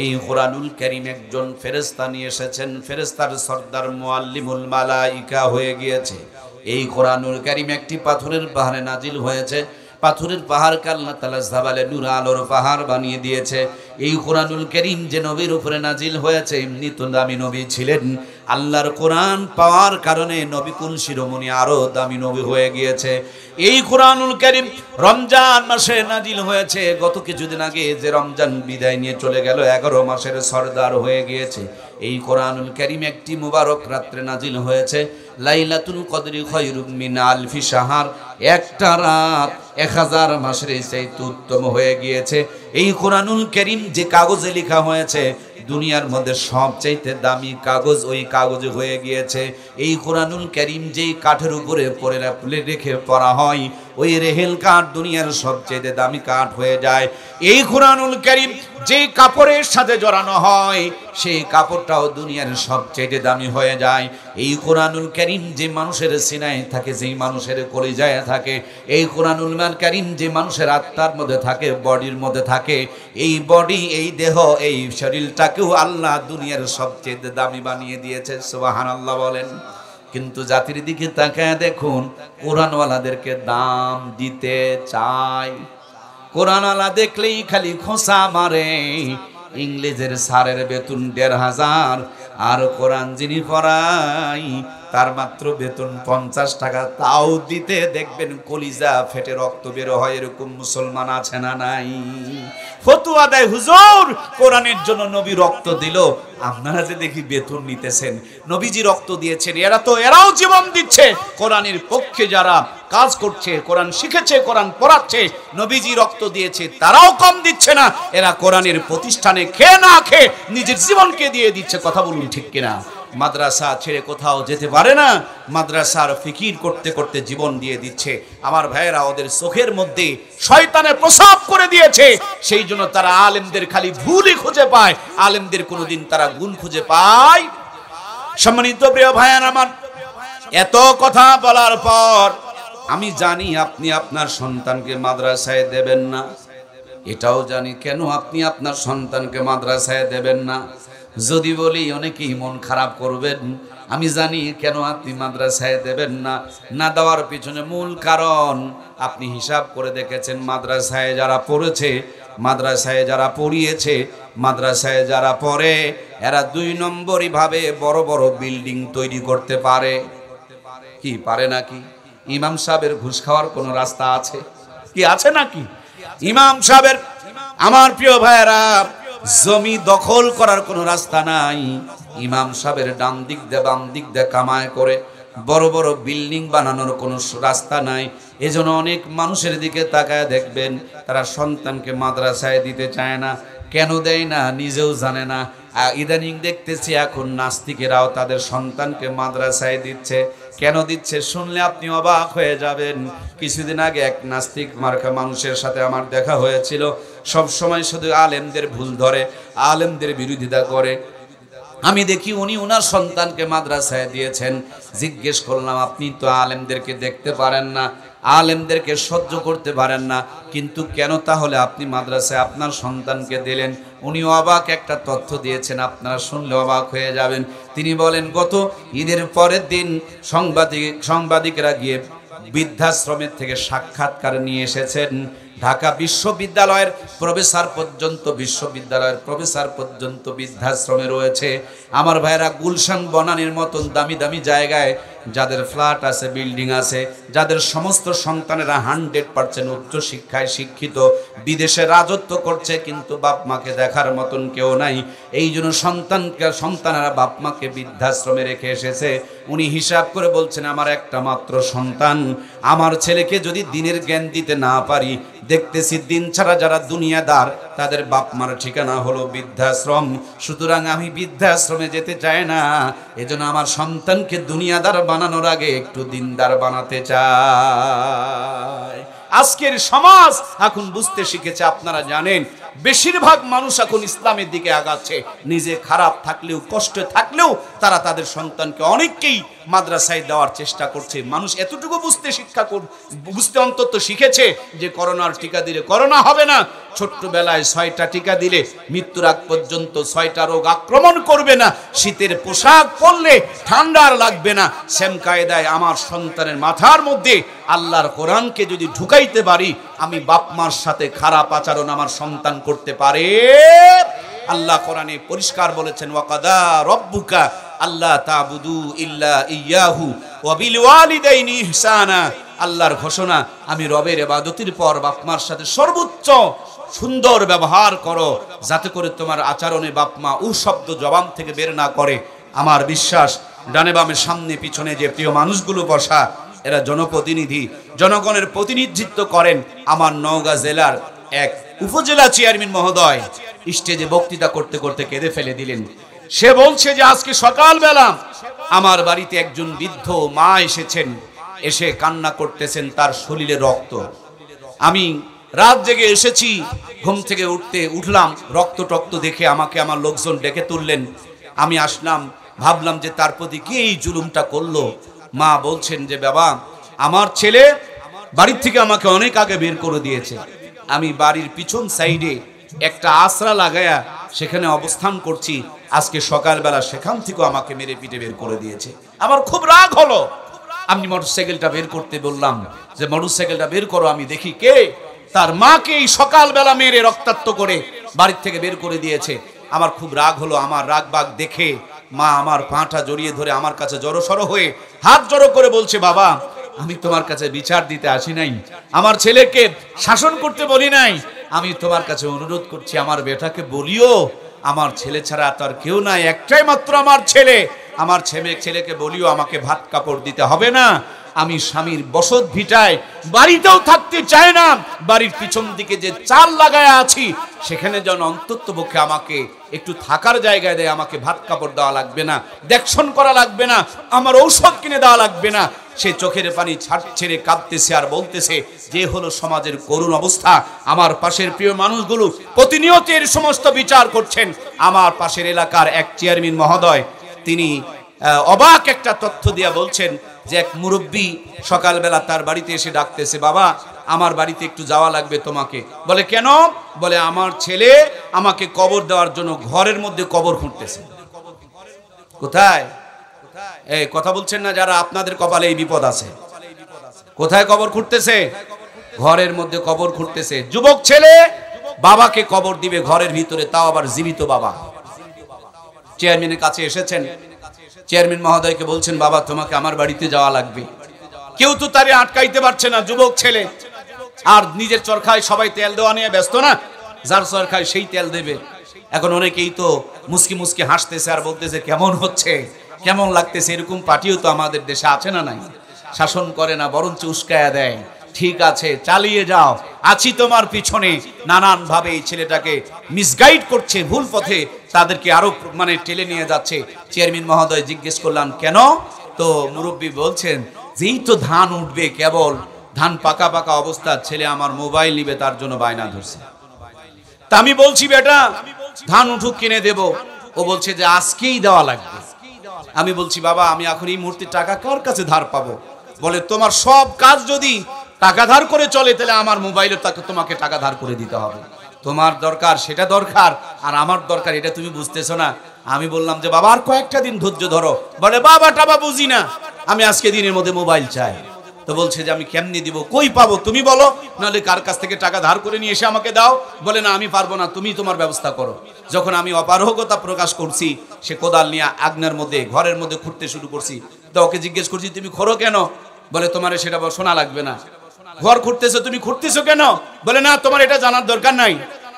A: এই কোরআনুল কারীম একজন ফেরেশতা নিয়ে এসেছেন, ফেরেশতার সর্দার মুআল্লিমুল মালাইকা হয়ে গিয়েছে। এই কোরআনুল কারীম একটি পাথরের পাহাড়ে নাজিল হয়েছে। পাথরের পাহাড়কে আল্লাহ তাআলা জাবালে নূর আলোর পাহাড় বানিয়ে দিয়েছে। এই কোরআনুল কারীম যে নবীর উপরে নাজিল হয়েছে, এমনি তো দামি নবী ছিলেন। আল্লাহর কোরআন পাওয়ার কারণে নবীকুল শিরোমণি আরো দামি নবী হয়ে গিয়েছে। এই কোরআনুল কারীম রমজান মাসে নাজিল হয়েছে। গত কিছুদিন আগে যে রমজান বিদায় নিয়ে চলে গেল, 11 মাসের সরদার হয়ে গিয়েছে। এই কোরআনুল কারীম একটি মুবারক রাত্রে নাজিল হয়েছে। লাইলাতুল কদরি খায়রুম মিন আলফি শাহর, একটা রাত 1000 মাসের চাইতে উত্তম হয়ে গিয়েছে। এই কোরআনুল কারীম যে কাগজে লেখা হয়েছে, দুনিয়ার মধ্যে সবচাইতে দামি কাগজ ওই কাগজে হয়ে গিয়েছে। এই কোরআনুল কারীম যেই কাঠের উপরে পড়ে রেখে পড়া হয়, ওই রেহেল কাঠ দুনিয়ার সবচেয়ে দামি কাঠ হয়ে যায়। এই কোরআনুল কারীম যে কাপড়ের সাথে জড়ানো হয়, সেই কাপড়টাও দুনিয়ার সবচেয়ে দামি হয়ে যায়। এই কোরআনুল কারীম যে মানুষের সিনায় থাকে, যেই মানুষের কলিজায় থাকে, এই কোরআনুল কারীম যে মানুষের আত্মার মধ্যে থাকে, বডির মধ্যে থাকে, এই বডি, এই দেহ, এই শরীরটাকেও আল্লাহ দুনিয়ার সবচেয়ে দামি বানিয়ে দিয়েছে। সুবহানাল্লাহ বলেন। কিন্তু জাতির দিকে তাকায় দেখুন, কোরআনওয়ালাদেরকে দাম দিতে চায়। কোরআনওয়ালা দেখলেই খালি খোঁচা মারে। ইংরেজের স্যারের বেতন 1500, আর কোরআন যিনি পড়াই তার মাত্র বেতন 50 টাকা, তাও দিতে দেখবেন কলিজা ফেটে রক্ত বের হয়। এরকম মুসলমান আছে না নাই? ফতোয়া দেয় হুজুর কোরআনের জন্য নবী রক্ত দিল, আপনারা যে দেখি বেতন নিতেছেন, নবীজি রক্ত দিয়েছেন, এরাও জীবন দিচ্ছে কোরআনের পক্ষে, যারা কাজ করছে, কোরআন শিখেছে, কোরআন পড়াচ্ছে, নবীজি রক্ত দিয়েছে, তারাও কম দিচ্ছে না। এরা কোরআনের প্রতিষ্ঠানে খেয়ে না খেয়ে নিজের জীবনকে দিয়ে দিচ্ছে। কথা বলুন ঠিক কিনা? মাদ্রাসা ছেড়ে কোথাও যেতে পারে না, মাদ্রাসার ফিকির করতে করতে জীবন দিয়ে দিচ্ছে। আমার ভাইয়েরা, ওদের চোখের মধ্যে শয়তানে প্রসাব করে দিয়েছে, সেই জন্য তারা আলেমদের খালি ভুলই খুঁজে পায়, আলেমদের কোনোদিন তারা গুণ খুঁজে পায়। সম্মানিত প্রিয় ভাইয়ের আমার, এত কথা বলার পর আমি জানি আপনি আপনার সন্তানকে মাদ্রাসায় দেবেন না, এটাও জানি কেন আপনি আপনার সন্তানকে মাদ্রাসায় দেবেন না। যদি বলি অনেকেই মন খারাপ করবেন, আমি জানি কেন আপনি মাদ্রাসায় দেবেন না। না দেওয়ার পিছনে মূল কারণ আপনি হিসাব করে দেখেছেন, মাদ্রাসায় যারা পড়েছে, মাদ্রাসায় যারা পড়িয়েছে, মাদ্রাসায় যারা পড়ে, এরা 2 নম্বরই ভাবে বড় বড় বিল্ডিং তৈরি করতে পারে। কি পারে নাকি? ইমাম সাহেবের ঘুষ খাওয়ার কোনো রাস্তা আছে কি? আছে নাকি? ইমাম সাহেবের, আমার প্রিয় ভাইয়েরা, জমি দখল করার কোনো রাস্তা নাই। ইমাম সাহেবের ডান দিক দিয়ে বাম দিক দিয়ে কামায় করে বড় বড় বিল্ডিং বানানোর কোনো রাস্তা নাই। এজন্য অনেক মানুষের দিকে তাকায় দেখবেন, তারা সন্তানকে মাদ্রাসায় দিতে চায় না। কেন দেয় না নিজেও জানে না। ইদানিং দেখতেছি এখন নাস্তিকেরাও তাদের সন্তানকে মাদ্রাসায় দিচ্ছে। কেন দিচ্ছে শুনলে আপনি অবাক হয়ে যাবেন। কিছুদিন আগে এক নাস্তিক মার্কা মানুষের সাথে আমার দেখা হয়েছিল। সব সময় শুধু আলেমদের ভুল ধরে, আলেমদের বিরোধিতা করে। আমি দেখি উনি ওনার সন্তানকে মাদ্রাসায় দিয়েছেন। জিজ্ঞেস করলাম, আপনি তো আলেমদেরকে দেখতে পারেন না, আলেমদেরকে সহ্য করতে পারেন না, কিন্তু কেন তাহলে আপনি মাদ্রাসায় আপনার সন্তানকে দিলেন? উনি অবাক একটা তথ্য দিয়েছেন, আপনারা শুনলে অবাক হয়ে যাবেন। তিনি বলেন, গত ঈদের পরের দিন সাংবাদিকরা গিয়ে বৃদ্ধাশ্রমের থেকে সাক্ষাৎকার নিয়ে এসেছেন। ঢাকা বিশ্ববিদ্যালয়ের প্রফেসর পর্যন্ত বৃদ্ধাশ্রমে রয়েছে। আমার ভাইরা, গুলশান বনানীর মতন দামি দামি জায়গায় যাদের ফ্ল্যাট আছে, বিল্ডিং আছে, যাদের সমস্ত সন্তানেরা 100% উচ্চ শিক্ষায় শিক্ষিত, বিদেশে রাজত্ব করছে, কিন্তু বাপ মাকে দেখার মতন কেউ নাই। এই জন্য সন্তানেরা বাপ মাকে বৃদ্ধাশ্রমে রেখে এসেছে। উনি হিসাব করে বলছেন, আমার একটা মাত্র সন্তান, আমার ছেলেকে যদি দিনের জ্ঞান দিতে না পারি, দেখতেছি দিন ছাড়া যারা দুনিয়াদার তাদের বাপ মার ঠিকানা হলো বৃদ্ধাশ্রম। সুতরাং আমি বৃদ্ধাশ্রমে যেতে চাই না। এজন্য আমার সন্তানকে দুনিয়াদার বানানোর আগে একটু দিনদার বানাতে চাই। আজকের সমাজ এখন বুঝতে শিখেছে। আপনারা জানেন, বেশিরভাগ মানুষ এখন ইসলামের দিকে আগাচ্ছে। নিজে খারাপ থাকলেও, কষ্টে থাকলেও তারা তাদের সন্তানকে অনেককেই মাদ্রাসায় দেওয়ার চেষ্টা করছে। মানুষ এতটুকু বুঝতে অন্তত শিখেছে যে করোনার টিকা দিলে করোনা হবে না, ছোট্টবেলায় 6টা টিকা দিলে মৃত্যুর আগ পর্যন্ত 6টা রোগ আক্রমণ করবে না, শীতের পোশাক পরলে ঠান্ডার লাগবে না। সেম কায়দায় আমার সন্তানের মাথার মধ্যে আল্লাহর কোরআনকে যদি ঢুকাইতে পারি, আমি বাপ মার সাথে খারাপ আচরণ আমার সন্তান করতে পারে। আল্লাহ কোরআনে পরিষ্কার বলেছেন, ওয়াকাদা রব্বুকা আল্লাহ তা'বুদু ইল্লা ইয়াহু ওয়া বিল ওয়ালিদাইনি ইহসানা। আল্লাহর ঘোষণা, আমি রবের ইবাদতের পর বাপ মার সাথে সর্বোচ্চ সুন্দর ব্যবহার করো, যাতে করে তোমার আচরণে বাপ মা উ শব্দ জবান থেকে বের না করে। আমার বিশ্বাস, ডানে বামে সামনে পিছনে যে প্রিয় মানুষগুলো বসা, এরা জনপ্রতিনিধি, জনগণের প্রতিনিধিত্ব করেন। আমার নওগাঁ জেলার এক উপজেলা চেয়ারম্যান মহোদয় স্টেজে বক্তৃতা করতে করতে কেঁদে ফেলে দিলেন। সে বলছে যে আজকে সকালবেলা আমার বাড়িতে একজন বৃদ্ধ মা এসেছেন, এসে কান্না করতেছেন, তার শরীরে রক্ত। আমি রাত জেগে এসেছি, ঘুম থেকে উঠলাম, রক্ত টক্ত দেখে আমাকে আমার লোকজন ডেকে তুললেন। আমি আসলাম, ভাবলাম যে তার প্রতি কি এই জুলুমটা করলো। মা বলছেন যে বাবা, আমার ছেলে বাড়ির থেকে আমাকে অনেক আগে বের করে দিয়েছে। আমি বাড়ির পিছন সাইডে একটা আশ্রা লাগায়া সেখানে অবস্থান করছি। আজকে সকালবেলা সেখান থেকেও আমাকে মেরে পিটে বের করে দিয়েছে। আমার খুব রাগ হলো। আমি মোটরসাইকেলটা বের করতে বললাম যে মোটরসাইকেলটা বের করো, আমি দেখি কে তার মাকে এই সকালবেলা মেরে রক্তাক্ত করে বাড়ির থেকে বের করে দিয়েছে। আমার খুব রাগ হলো। আমার রাগ বাগ দেখে মা আমার পাটা জড়িয়ে ধরে আমার কাছে জড়সড় হয়ে হাত জড়ো করে বলছে, বাবা আমি তোমার কাছে বিচার দিতে আসি নাই, আমার ছেলেকে শাসন করতে বলি নাই, আমি তোমার কাছে অনুরোধ করছি আমার বেটাকে বলিও আমার ছেলে ছাড়া তার কেউ নাই, একটাই মাত্র আমার ছেলে, আমার ছেলেকে বলিও আমাকে ভাত কাপড় দিতে হবে না, আমি স্বামীর বসত ভিটায় বাড়িতেও থাকতে চাই না, বাড়ির পিছন দিকে যে চাল লাগায় আছি সেখানে যেন অন্তত পক্ষে আমাকে একটু থাকার জায়গায় দেয়, আমাকে ভাত কাপড় দেওয়া লাগবে না, দেখশন করা লাগবে না, আমার ঔষধ কিনে দেওয়া লাগবে না। সে চোখের পানি ছেড়ে কাঁদতেছে আর বলতেছে যে হলো সমাজের করুণ অবস্থা। আমার পাশের প্রিয় মানুষগুলো প্রতিনিয়ত এর সমস্ত বিচার করছেন। আমার পাশের এলাকার এক চেয়ারম্যান মহোদয় তিনি অবাক একটা তথ্য দিয়া বলছেন যে এক মুরব্বী সকালবেলা তার বাড়িতে এসে ডাকতেছে, বাবা আমার বাড়িতে একটু যাওয়া লাগবে তোমাকে। বলে কেন? বলে আমার ছেলে আমাকে কবর দেওয়ার জন্য ঘরের মধ্যে কবর খুঁড়তেছে। কোথায়? এই কথা বলছেন না যারা, আপনাদের কপালে এই বিপদ আছে। কোথায় কবর খুঁড়তেছে? ঘরের মধ্যে কবর খুঁড়তেছে। যুবক ছেলে বাবাকে কবর দিবে ঘরের ভিতরে, তাও আবার জীবিত বাবা। চেয়ারম্যানের কাছে এসেছেন, চেয়ারম্যান মহোদয়কে বলছেন, বাবা তোমাকে আমার বাড়িতে যাওয়া লাগবে। কেউ তো তারে আটকাইতে পারছে না, যুবক ছেলে। আর নিজের চরখায় সবাই তেল দেওয়া নিয়ে ব্যস্ত না, যার চরখায় সেই তেল দেবে। এখন অনেকেই তো মুস্কি মুস্কি হাসতেছে আর বলতেছে কেমন হচ্ছে, কেমন লাগতেছে। এরকম পার্টিও তো আমাদের দেশে আছে না নাই? শাসন করে না, বরঞ্চ উস্কায়া দেয়। ঠিক আছে চালিয়ে যাও, আছি তোমার পিছনে। নানান ভাবে এই ছেলেটাকে মিসগাইড করছে, ভুল পথে তাদেরকে আরো টেনে নিয়ে যাচ্ছে। চেয়ারম্যান মহোদয় জিজ্ঞেস করলাম কেন? তো মুরব্বী বলছেন যেই তো ধান উঠবে, কেবল ধান পাকা পাকা অবস্থা, ছেলে আমার মোবাইল নিবে তার জন্য বায়না ধরছে। তা আমি বলছি বেটা ধান উঠুক কিনে দেব। ও বলছে যে আজকেই দেওয়া লাগবে। আমি বলছি বাবা আমি এখন এই মুহূর্তে টাকা কার কাছে ধার পাবো? বলে তোমার সব কাজ যদি টাকা ধার করে চলে তাহলে আমার মোবাইলের তোমাকে টাকা ধার করে দিতে হবে। তোমার দরকার সেটা দরকার, আর আমার দরকার এটা তুমি বুঝতেছো না। আমি বললাম যে বাবা আর কয়েকটা দিন ধৈর্য ধরো। বলে বাবা টাবা বুঝি না, আমি আজকে দিনের মধ্যে মোবাইল চাই। তো বলছে যে আমি কেমনি দিব, কই পাবো তুমি বলো, নাহলে কার কাছ থেকে টাকা ধার করে নিয়ে এসে আমাকে দাও। বলে না আমি পারবো না, তুমি তোমার ব্যবস্থা করো। যখন আমি অপারগতা প্রকাশ করছি, সে কোদাল নিয়ে আগ্নের মধ্যে ঘরের মধ্যে খুঁড়তে শুরু করছি। তো ওকে জিজ্ঞেস করছি তুমি খোঁড়ো কেন? বলে তোমার সেটা শোনা লাগবে না, ঘর খুঁড়তেছো তুমি খুঁড়তেছো কেন? বলে না তোমার এটা জানার দরকার নাই।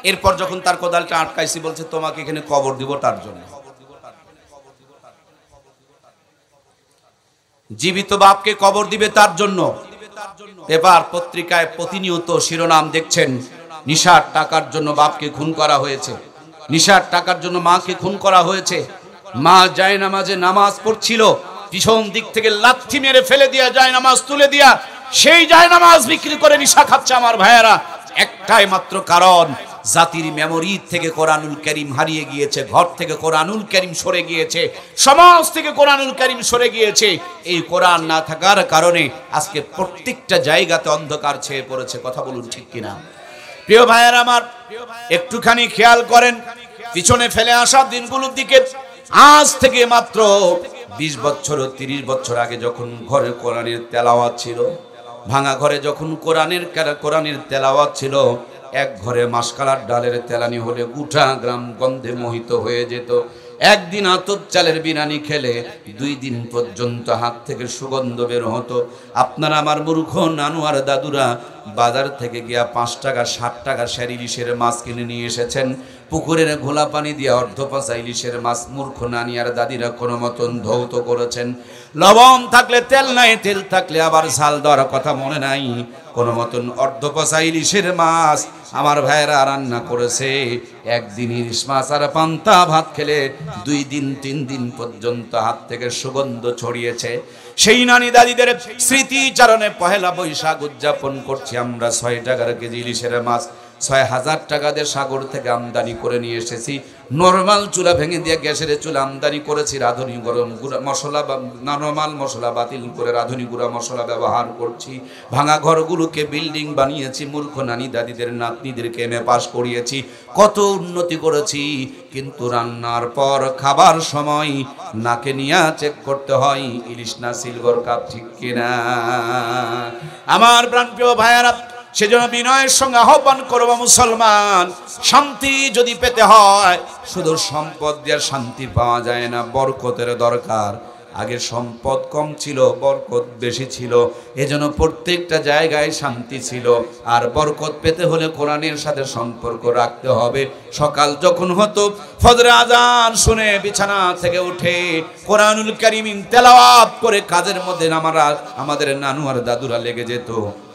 A: এরপর যখন তার কোদালটা আটকাইছি বলছে তোমাকে এখানে কবর দিব তার জন্য। জীবিত বাপকে কবর দিবে তার জন্য। পেপার পত্রিকায় প্রতিনিয়ত শিরোনাম দেখছেন, নিশার টাকার জন্য বাপকে খুন করা হয়েছে, নিশার টাকার জন্য মাকে খুন করা হয়েছে। মা জায়নামাজে নামাজ পড়ছিল, পিছন দিক থেকে লাথি মেরে ফেলে দিয়া জায়নামাজ তুলে দিয়া সেই জায়নামাজ বিক্রি করে নিশা খাচ্ছে। আমার ভাইয়েরা, একটাই মাত্র কারণ, জাতির মেমোরি থেকে কোরআনুল কারীম হারিয়ে গিয়েছে, ঘর থেকে কোরআনুল কারীম সরে গিয়েছে, সমাজ থেকে কোরআনুল কারীম সরে গিয়েছে। এই কোরআন না থাকার কারণে আজকে প্রত্যেকটা জায়গাতে অন্ধকার ছেয়ে পড়েছে। কথা বলুন ঠিক কিনা? প্রিয় ভাইয়েরা আমার, একটুখানি খেয়াল করেন পিছনে ফেলে আসা দিনগুলোর দিকে। আজ থেকে মাত্র 20 বছর 30 বছর আগে যখন ঘরে কোরআনের তেলাওয়াত ছিল, ভাঙা ঘরে যখন কোরআনের তেলাওয়াত ছিল, এক ঘরে মাসকালার ডালের তেলানি হলে গোটা গ্রাম গন্ধে মোহিত হয়ে যেত। একদিন আতপ চালের বিরিয়ানি খেলে 2 দিন পর্যন্ত হাত থেকে সুগন্ধ বের হতো। আপনারা আমার মূর্খ নানু আর দাদুরা বাজার থেকে গিয়া 5 টাকা 7 টাকা সের ইলিশের মাছ কিনে নিয়ে এসেছেন। পুকুরের ঘোলা পানি দিয়ে অর্ধপচা ইলিশের মাছ মূর্খ নানি আর দাদিরা কোনো মতন ধৌত করেছেন। লবণ থাকলে তেল নাই, তেল থাকলে আবার ঝাল দেওয়ার কথা মনে নাই। কোনো মতন অর্ধপচা ইলিশের মাছ আমার ভাইয়েরা রান্না করেছে। একদিন ইলিশ মাছ আর পান্তা ভাত খেলে 2 দিন 3 দিন পর্যন্ত হাত থেকে সুগন্ধ ছড়িয়েছে। সেই নানি দাদিদের স্মৃতিচারণে পহেলা বৈশাখ উদযাপন করছি আমরা। 6 টাকার কেজি ইলিশের মাছ 6000 টাকা দিয়ে সাগর থেকে আমদানি করে নিয়ে এসেছি। নরমাল চুলা ভেঙে দিয়ে গ্যাসের চুলা আমদানি করেছি। রাঁধুনি গরম গুঁড়া মশলা বা নরমাল মশলা বাতিল করে রাঁধুনি গুঁড়া মশলা ব্যবহার করছি। ভাঙা ঘরগুলোকে বিল্ডিং বানিয়েছি। মূর্খ নানি দাদিদের নাতনিদেরকে এমএ পাস করিয়েছি। কত উন্নতি করেছি, কিন্তু রান্নার পর খাবার সময় নাকে নিয়ে চেক করতে হয় ইলিশ না সিলভার কাপ, ঠিক কিনা? আমার প্রাণপ্রিয় ভাইয়ারা, সেজন্য বিনয়ের সঙ্গে আহ্বান করব মুসলমান, শান্তি যদি পেতে হয় শুধু সম্পদ দিয়ে শান্তি পাওয়া যায় না, বরকতের দরকার। আগে সম্পদ কম ছিল, বরকত বেশি ছিল, এজন্য প্রত্যেকটা জায়গায় শান্তি ছিল। আর বরকত পেতে হলে কোরআনের সাথে সম্পর্ক রাখতে হবে। সকাল যখন হতো, ফজর আজান শুনে বিছানা থেকে উঠে কোরআনুল কারীম তেলাওয়াত করে কাজের মধ্যে আমাদের নানু আর দাদুরা লেগে যেত।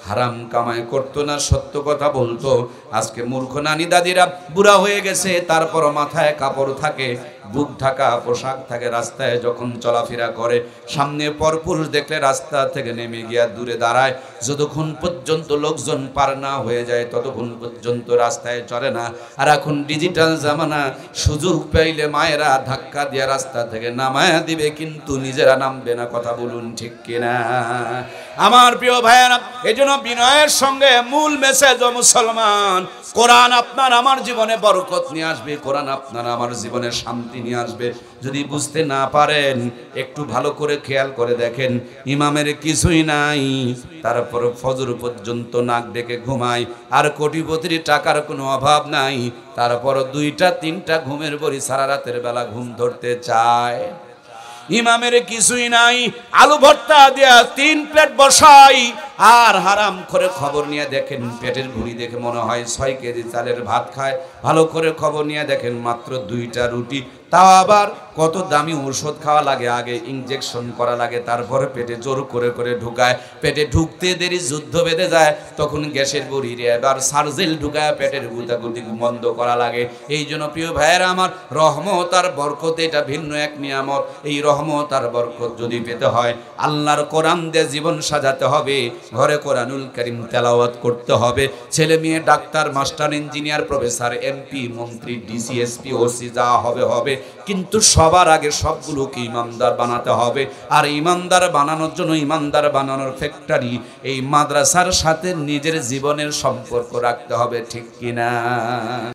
A: হারাম কামাই করতো না, সত্য কথা বলতো। আজকে মূর্খ নানি দাদিরা বুড়া হয়ে গেছে, তারপর মাথায় কাপড় থাকে, বুক ঢাকা পোশাক থাকে, রাস্তায় যখন চলাফেরা করে সামনে পরপুরুষ দেখলে রাস্তা থেকে নেমে গিয়া দূরে দাঁড়ায়। যতক্ষণ পর্যন্ত লোকজন পার না হয়ে যায় ততক্ষণ পর্যন্ত রাস্তায় চলে না। আর এখন ডিজিটাল জামানা, সুযোগ পাইলে মায়েরা ধাক্কা দিয়ে রাস্তা থেকে নামায়া দিবে, কিন্তু নিজেরা নামবে না। কথা বলুন ঠিক কিনা আমার প্রিয় ভাইয়েরা? এজন্য বিনয়ের সঙ্গে মূল মেসেজ, ও মুসলমান, কোরআন আপনার আমার জীবনে বরকত নিয়ে আসবে, কোরআন আপনার আমার জীবনে শান্তি নিয়ে আসবে। যদি বুঝতে না পারেন একটু ভালো করে খেয়াল করে দেখেন, ইমামের কিছুই নাই, তারপর ফজর পর্যন্ত নাক ডেকে ঘুমায়, আর কোটিপতির টাকার কোনো অভাব নাই, তারপর 2টা-3টা ঘুমের বড়ি সারা রাতের বেলা ঘুম ধরতে চায়। ইমামের কিছুই নাই, আলু ভর্তা দিয়া 3 প্লেট বসাই, আর হারাম করে খবর নিয়ে দেখেন পেটের ভুঁড়ি দেখে মনে হয় 6 কেজি চালের ভাত খায়। ভালো করে খবর নিয়ে দেখেন মাত্র 2টা রুটি, তাও আবার কত দামি ওষুধ খাওয়া লাগে, আগে ইনজেকশন করা লাগে, তারপরে পেটে জোর করে করে ঢুকায়। পেটে ঢুকতে দেরি যুদ্ধ বেঁধে যায়, তখন গ্যাসের বড়ি এবার সার্জেল ঢুকায় পেটের গুতাগুতি বন্ধ করা লাগে। এই জন্য প্রিয় ভাইয়েরা আমার, রহমত আর বরকত এটা ভিন্ন এক নিয়ামত। এই রহমত আর বরকত যদি পেতে হয় আল্লাহর কোরআন দিয়ে জীবন সাজাতে হবে, ঘরে কোরআনুল কারীম তেলাওয়াত করতে হবে। ছেলে মেয়ে doctor, master, engineer, professor, MP, মন্ত্রী, ডিসি, এসপি, ওসি যা হবে হবে, কিন্তু সবার আগে সবগুলোকে ইমানদার বানাতে হবে। আর ইমানদার বানানোর জন্য, ইমানদার বানানোর ফ্যাক্টরি এই মাদ্রাসার সাথে নিজের জীবনের সম্পর্ক রাখতে হবে। ঠিক কিনা?